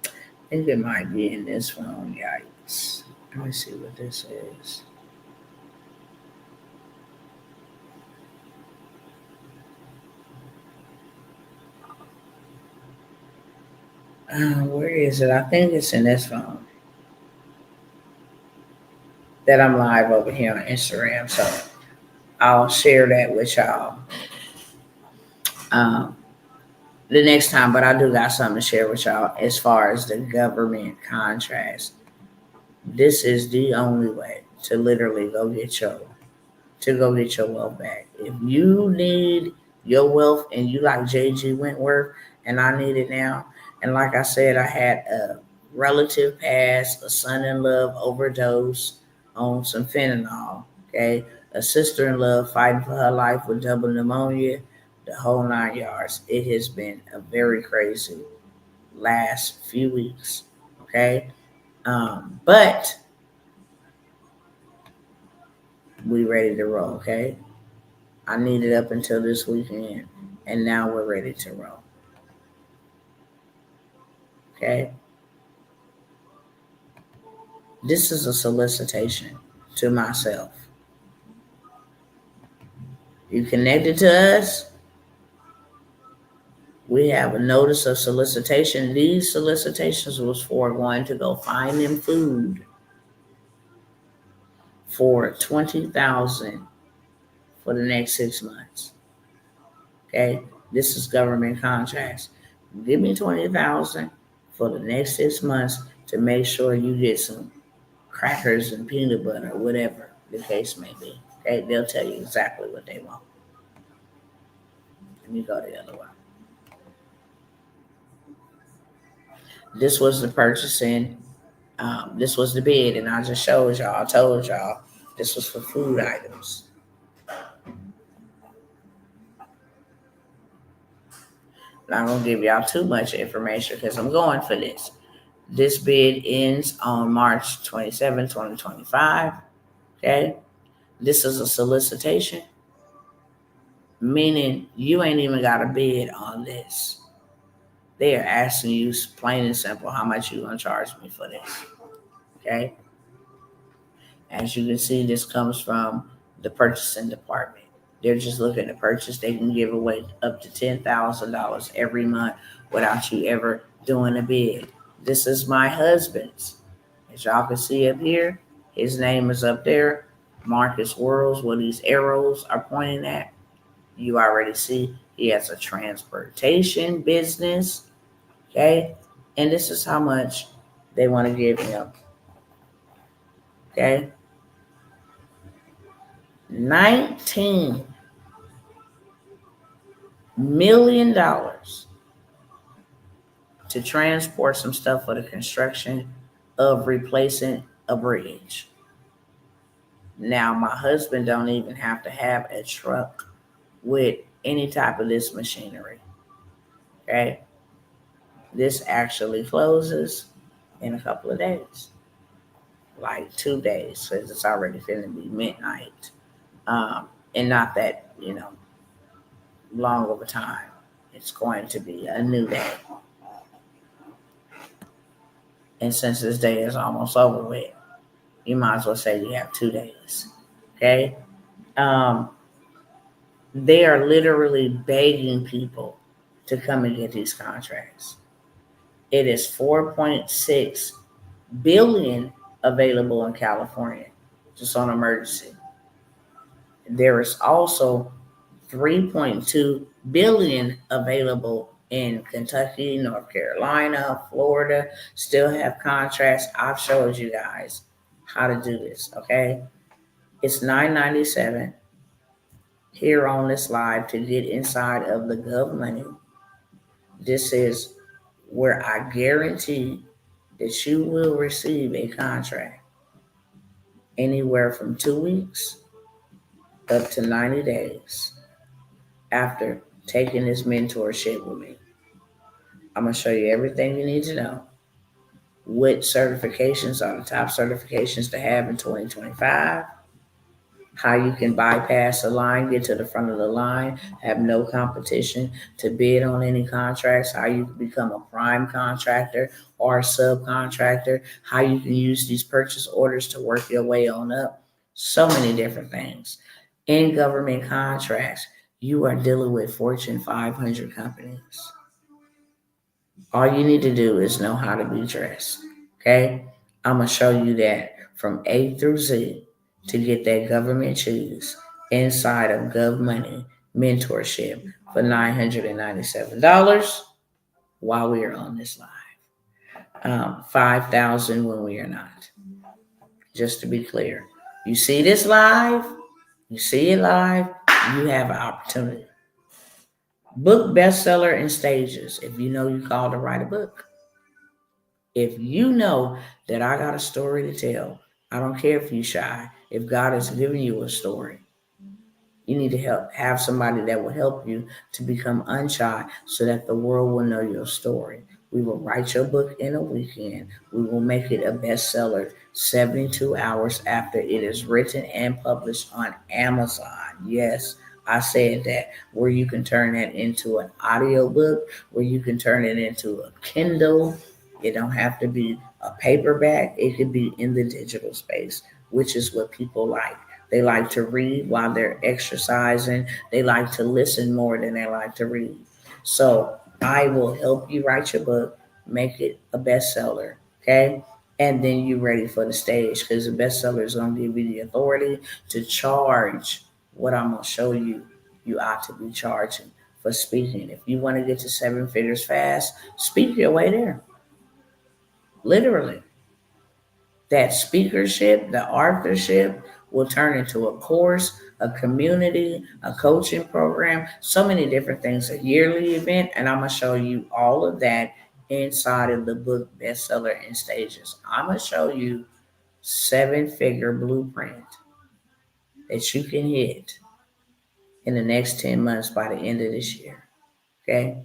I think it might be in this phone. Yikes. Let me see what this is. Where is it? I think it's in this phone that I'm live over here on Instagram. So I'll share that with y'all the next time. But I do got something to share with y'all as far as the government contracts. This is the only way to literally go get your wealth back. If you need your wealth and you like JG Wentworth and I need it now, and like I said, I had a relative pass, a son-in-law overdose on some fentanyl, okay? A sister-in-law fighting for her life with double pneumonia, the whole 9 yards. It has been a very crazy last few weeks, okay? But we ready to roll, okay? I needed up until this weekend, and now we're ready to roll. Okay? This is a solicitation to myself. You connected to us, we have a notice of solicitation. These solicitations was for going to go find them food for $20,000 for the next 6 months. Okay? This is government contracts. Give me $20,000 for the next 6 months to make sure you get some crackers and peanut butter, whatever the case may be. Okay, they'll tell you exactly what they want. Let me go the other way. This was the purchasing. This was the bid, and I just showed y'all. I told y'all this was for food items. Not gonna give y'all too much information because I'm going for this. This bid ends on March 27, 2025. Okay, this is a solicitation, meaning you ain't even got a bid on this. They are asking you plain and simple, how much you gonna charge me for this? Okay. As you can see, this comes from the purchasing department. They're just looking to purchase. They can give away up to $10,000 every month without you ever doing a bid. This is my husband's. As y'all can see up here, his name is up there. Marcus Worlds, where these arrows are pointing at. You already see he has a transportation business. Okay. And this is how much they want to give him. Okay. $19 million to transport some stuff for the construction of replacing a bridge. Now, my husband don't even have to have a truck with any type of this machinery. Okay, this actually closes in a couple of days, like 2 days, because it's already finna be midnight, and not that long of a time. It's going to be a new day, and since this day is almost over with, you might as well say you have 2 days. Okay, um, they are literally begging people to come and get these contracts. It is 4.6 billion available in California, just on emergency. There is also 3.2 billion available in Kentucky, North Carolina, Florida. Still have contracts. I've showed you guys how to do this. Okay, it's $9.97 here on this live to get inside of the Gov Money. This is where I guarantee that you will receive a contract anywhere from 2 weeks up to 90 days after taking this mentorship with me. I'm going to show you everything you need to know. What certifications are the top certifications to have in 2025? How you can bypass the line, get to the front of the line, have no competition to bid on any contracts, how you can become a prime contractor or a subcontractor, how you can use these purchase orders to work your way on up. So many different things. In government contracts, you are dealing with Fortune 500 companies. All you need to do is know how to be dressed. Okay? I'm going to show you that from A through Z to get that government cheese inside of Gov Money mentorship for $997 while we are on this live. $5,000 when we are not. Just to be clear. You see this live, you see it live, you have an opportunity. Book bestseller in stages if you know you called to write a book. If you know that I got a story to tell, I don't care if you're shy. If God is giving you a story, you need to have somebody that will help you to become unshy so that the world will know your story. We will write your book in a weekend. We will make it a bestseller 72 hours after it is written and published on Amazon. Yes, I said that, where you can turn that into an audio book, where you can turn it into a Kindle. It don't have to be a paperback. It could be in the digital space, which is what people like. They like to read while they're exercising. They like to listen more than they like to read. So I will help you write your book, make it a bestseller, okay? And then you're ready for the stage, because the bestseller is going to give you the authority to charge what I'm going to show you ought to be charging for speaking. If you want to get to 7 figures fast, speak your way there. Literally. That speakership, the authorship will turn into a course, a community, a coaching program, so many different things, a yearly event. And I'm going to show you all of that inside of the book bestseller in stages. I'm going to show you 7-figure blueprint that you can hit in the next 10 months by the end of this year. Okay?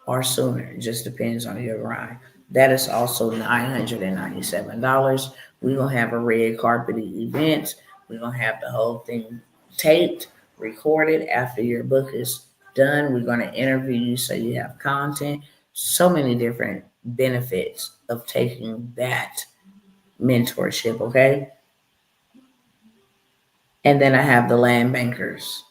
Or sooner. It just depends on your grind. That is also $997. We're going to have a red carpet event. We're going to have the whole thing taped, recorded after your book is done. We're going to interview you so you have content. So many different benefits of taking that mentorship, okay? And then I have the land bankers.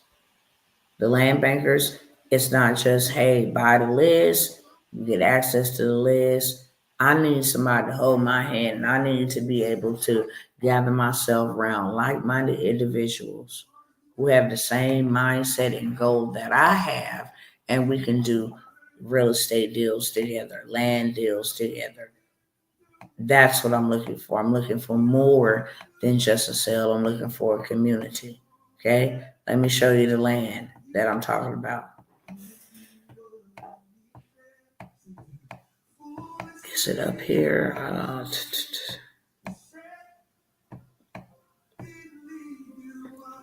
The land bankers, it's not just, hey, buy the list, you get access to the list. I need somebody to hold my hand, and I need to be able to gather myself around like-minded individuals who have the same mindset and goal that I have, and we can do real estate deals together, land deals together. That's what I'm looking for. I'm looking for more than just a sale. I'm looking for a community. Okay? Let me show you the land that I'm talking about. Is it up here?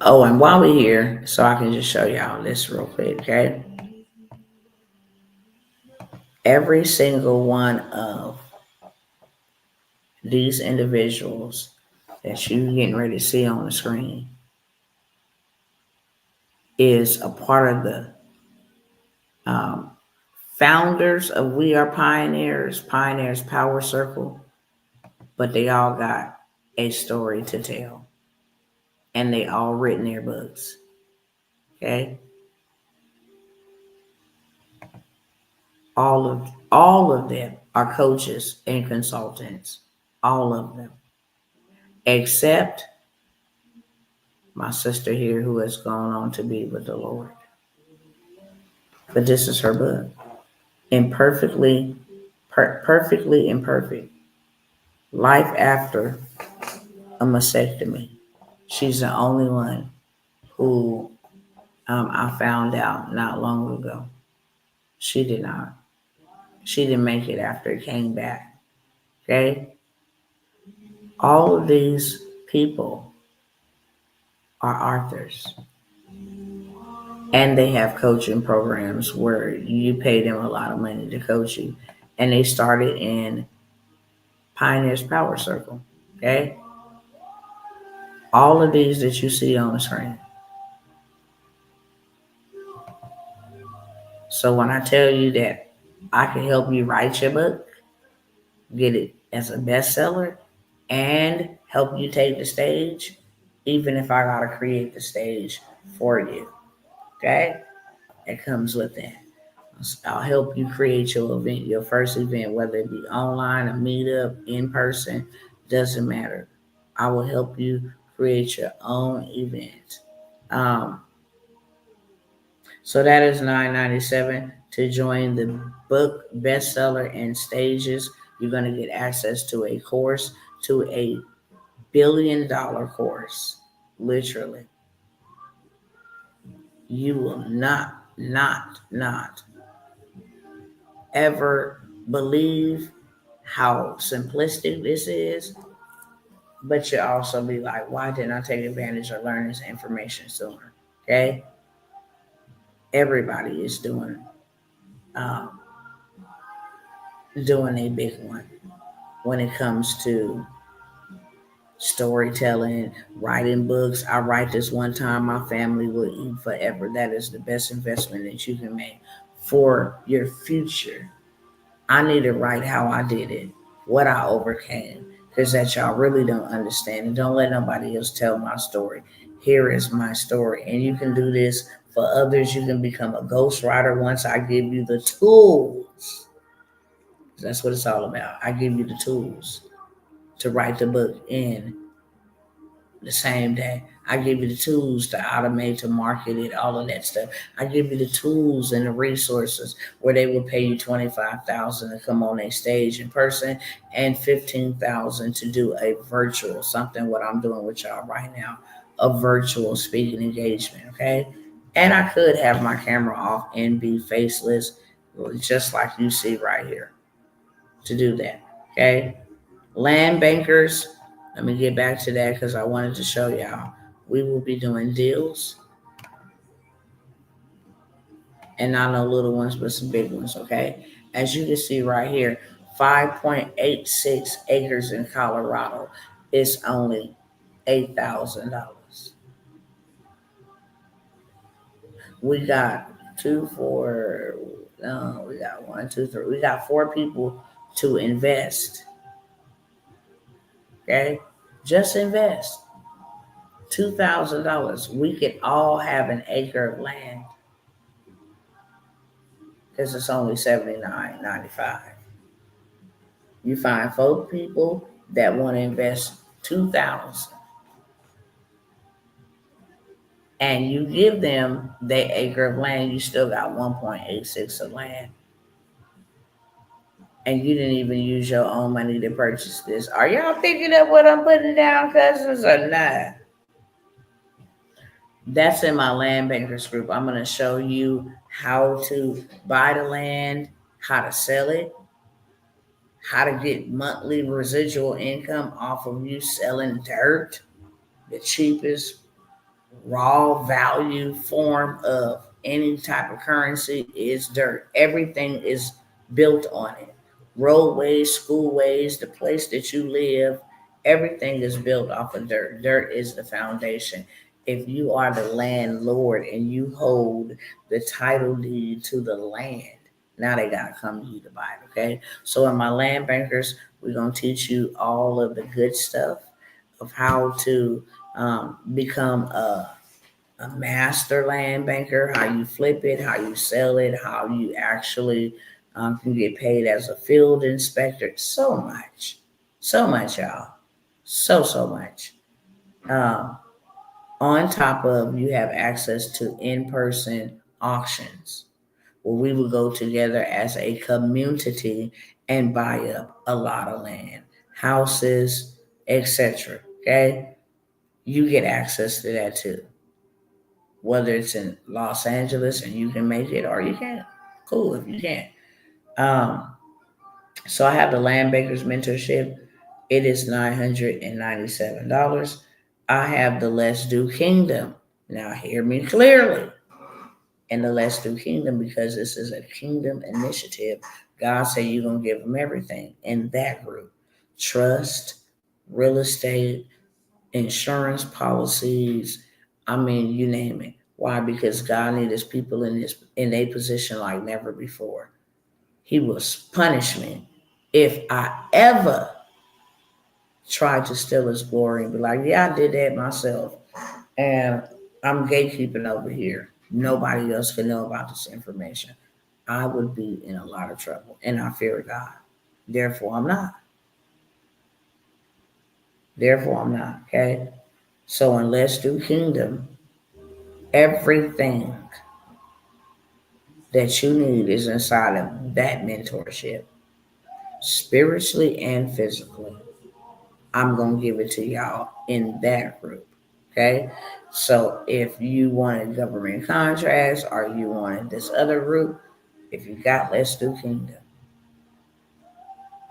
Oh, and while we're here, so I can just show y'all this real quick, okay? Every single one of these individuals that you getting ready to see on the screen is a part of the um, founders of We Are Pioneers, Pioneers Power Circle, but they all got a story to tell, and they all written their books. Okay, all of them are coaches and consultants, all of them, except my sister here who has gone on to be with the Lord. But this is her book, perfectly imperfect. Life after a mastectomy. She's the only one who I found out not long ago. She did not. She didn't make it after it came back. Okay? All of these people are authors. And they have coaching programs where you pay them a lot of money to coach you. And they started in Pioneers Power Circle. Okay? All of these that you see on the screen. So when I tell you that I can help you write your book, get it as a bestseller, and help you take the stage, even if I gotta create the stage for you. Okay? It comes with that. I'll help you create your event, your first event, whether it be online, a meetup, in person, doesn't matter. I will help you create your own event. Um, so that is $9.97 to join the book bestseller and stages. You're going to get access to a course, to a $1 billion course, literally. You will not ever believe how simplistic this is, but you also be like, why didn't I take advantage of learning this information sooner? Okay, everybody is um, doing a big one when it comes to storytelling, writing books. I write this one time, my family will eat forever. That is the best investment that you can make for your future. I need to write how I did it, what I overcame, because that y'all really don't understand. And don't let nobody else tell my story. Here is my story. And you can do this for others. You can become a ghostwriter once I give you the tools. That's what it's all about. I give you the tools to write the book in the same day. I give you the tools to automate, to market it, all of that stuff. I give you the tools and the resources where they will pay you $25,000 to come on a stage in person and $15,000 to do a virtual, something what I'm doing with y'all right now, a virtual speaking engagement. Okay, and I could have my camera off and be faceless, just like you see right here, to do that. Okay, land bankers, let me get back to that because I wanted to show y'all. We will be doing deals, and not no little ones, but some big ones, okay? As you can see right here, 5.86 acres in Colorado is only $8,000. We got we got one, two, three. We got four people to invest, okay? Just invest. $2,000. We could all have an acre of land because it's only $79.95. You find folk people that want to invest 2,000, and you give them their acre of land. You still got 1.86 of land, and you didn't even use your own money to purchase this. Are y'all picking up what I'm putting down, cousins, or not? That's in my land bankers group. I'm going to show you how to buy the land, how to sell it, how to get monthly residual income off of you selling dirt, the cheapest raw value form of any type of currency is dirt. Everything is built on it. Roadways, schoolways, the place that you live, everything is built off of dirt. Dirt is the foundation. If you are the landlord and you hold the title deed to the land, now they gotta come to you to buy it, okay? So in my land bankers, we're gonna teach you all of the good stuff of how to become a master land banker, how you flip it, how you sell it, how you actually can get paid as a field inspector. So much, y'all. So much. Um, on top of you have access to in-person auctions where we will go together as a community and buy up a lot of land, houses, etc. Okay, you get access to that too. Whether it's in Los Angeles and you can make it or you can't. Cool if you can't. Um, so I have the Land Bakers Mentorship. It is $997. I have the Let's Do Kingdom. Now hear me clearly. In the Let's Do Kingdom, because this is a kingdom initiative, God said you're going to give them everything in that group. Trust, real estate, insurance policies. I mean, you name it. Why? Because God needs his people in a position like never before. He will punish me if I ever try to steal his glory and be like, yeah, I did that myself. And I'm gatekeeping over here. Nobody else can know about this information. I would be in a lot of trouble. And I fear God. Therefore, I'm not. Therefore, I'm not. Okay? So, in Let's Do Kingdom, everything that you need is inside of that mentorship, spiritually and physically. I'm going to give it to y'all in that group. Okay. So if you wanted government contracts or you wanted this other group, if you got Let's Do Kingdom,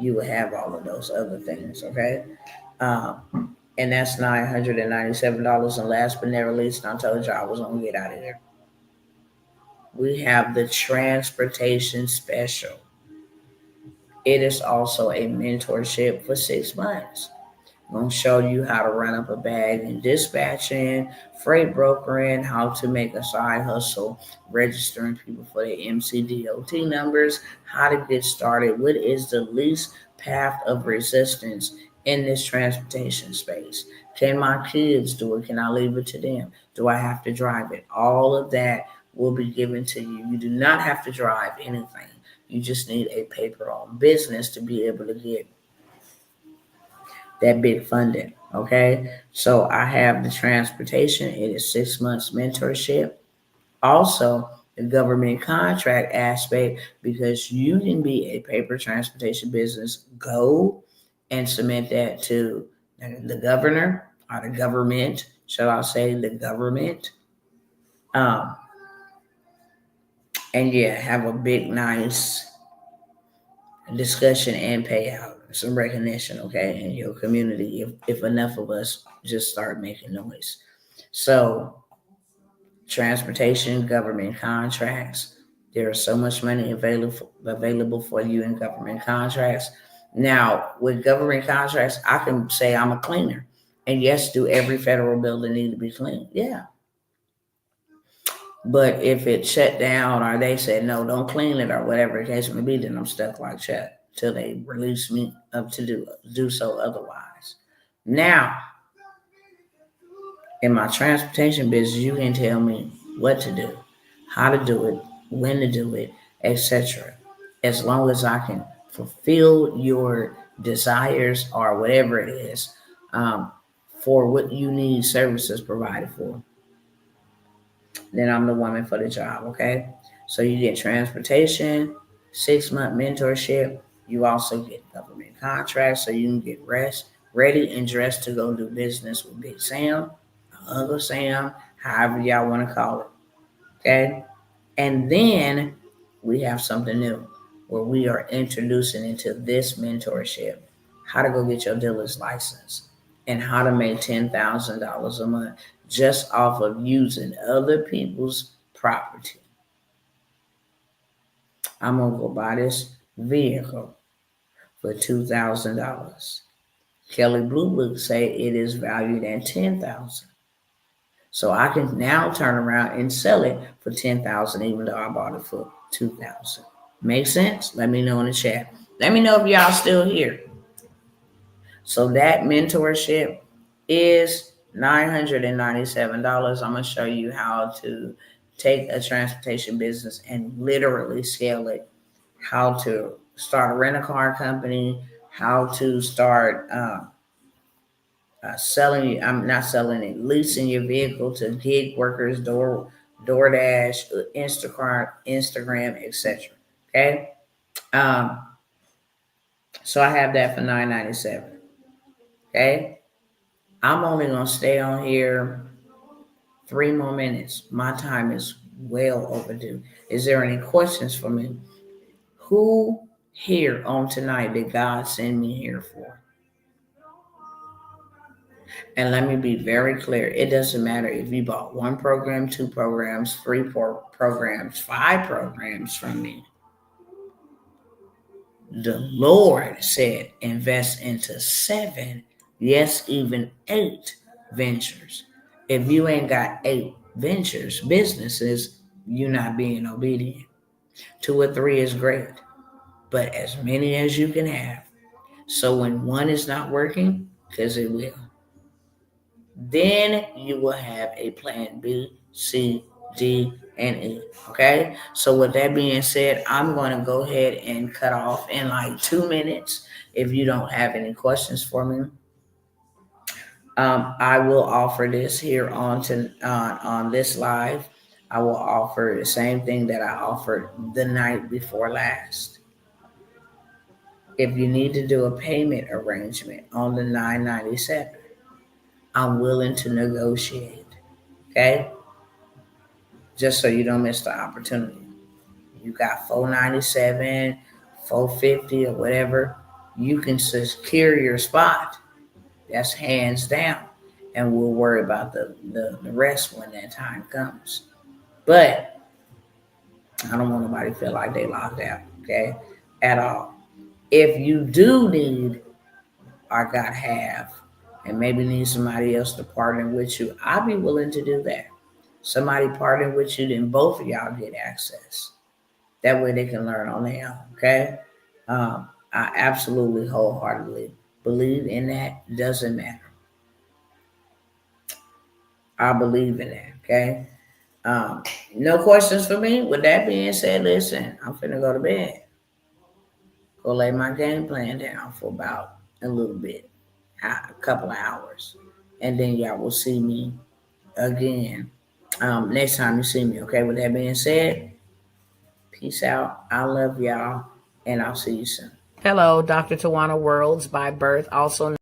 you will have all of those other things. Okay. And that's $997. And last but not least, I told you I was going to get out of there. We have the transportation special. It is also a mentorship for 6 months. I'm going to show you how to run up a bag in dispatching, freight brokering, how to make a side hustle, registering people for their MCDOT numbers, how to get started, what is the least path of resistance in this transportation space. Can my kids do it? Can I leave it to them? Do I have to drive it? All of that will be given to you. You do not have to drive anything. You just need a paper-owned business to be able to get that big funding. Okay. So I have the transportation. It is 6 months mentorship. Also, the government contract aspect, because you can be a paper transportation business. Go and submit that to the governor or the government. Shall I say the government? Um, and yeah, have a big, nice discussion and payout, some recognition, okay, in your community if enough of us just start making noise. So, transportation, government contracts, there is so much money available for you in government contracts. Now, with government contracts, I can say I'm a cleaner. And yes, do every federal building need to be cleaned? Yeah. But if it shut down or they said no, don't clean it or whatever the case may be, then I'm stuck like Chuck till they release me up to do so otherwise. Now, in my transportation business, you can tell me what to do, how to do it, when to do it, etc. As long as I can fulfill your desires or whatever it is um, for what you need services provided for, then I'm the woman for the job, okay? So you get transportation, 6 month mentorship. You also get government contracts so you can get ready and dressed to go do business with Big Sam, Uncle Sam, however y'all want to call it, okay? And then we have something new. where we are introducing into this mentorship how to go get your dealer's license and how to make $10,000 a month just off of using other people's property. I'm going to go buy this vehicle for $2,000. Kelly Blue Book say it is valued at $10,000. So I can now turn around and sell it for $10,000, even though I bought it for $2,000. Make sense? Let me know in the chat. Let me know if y'all still here. So that mentorship is $997. I'm going to show you how to take a transportation business and literally scale it, how to start a rental-car company, how to start leasing your vehicle to gig workers, DoorDash, Instagram, etc. Okay. So I have that for $997. Okay. I'm only gonna stay on here 3 more minutes. My time is well overdue. Is there any questions for me? Who here on tonight did God send me here for? And let me be very clear. It doesn't matter if you bought 1 program, 2 programs, 3 programs, 5 programs from me. The Lord said invest into 7, yes, even 8 ventures. If you ain't got 8 ventures, businesses, you're not being obedient. 2 or 3 is great, but as many as you can have. So when one is not working, because it will, then you will have a plan B, C, D, and E. Okay? So with that being said, I'm going to go ahead and cut off in like 2 minutes. If you don't have any questions for me, I will offer this here on this live. I will offer the same thing that I offered the night before last. If you need to do a payment arrangement on the $997, I'm willing to negotiate. Okay? Just so you don't miss the opportunity. You got $497, $450, or whatever. You can secure your spot. That's hands down. And we'll worry about the rest when that time comes. But I don't want nobody to feel like they locked out, okay? At all. If you do need or got half and maybe need somebody else to partner with you, I'll be willing to do that. Somebody partner with you, then both of y'all get access. That way they can learn on their own, okay? I absolutely wholeheartedly believe in that. Doesn't matter. I believe in that, okay? No questions for me. With that being said, listen, I'm finna go to bed. Go lay my game plan down for about a little bit, a couple of hours. And then y'all will see me again next time you see me, okay? With that being said, peace out. I love y'all, and I'll see you soon. Hello, Dr. Tawana Worlds by birth, also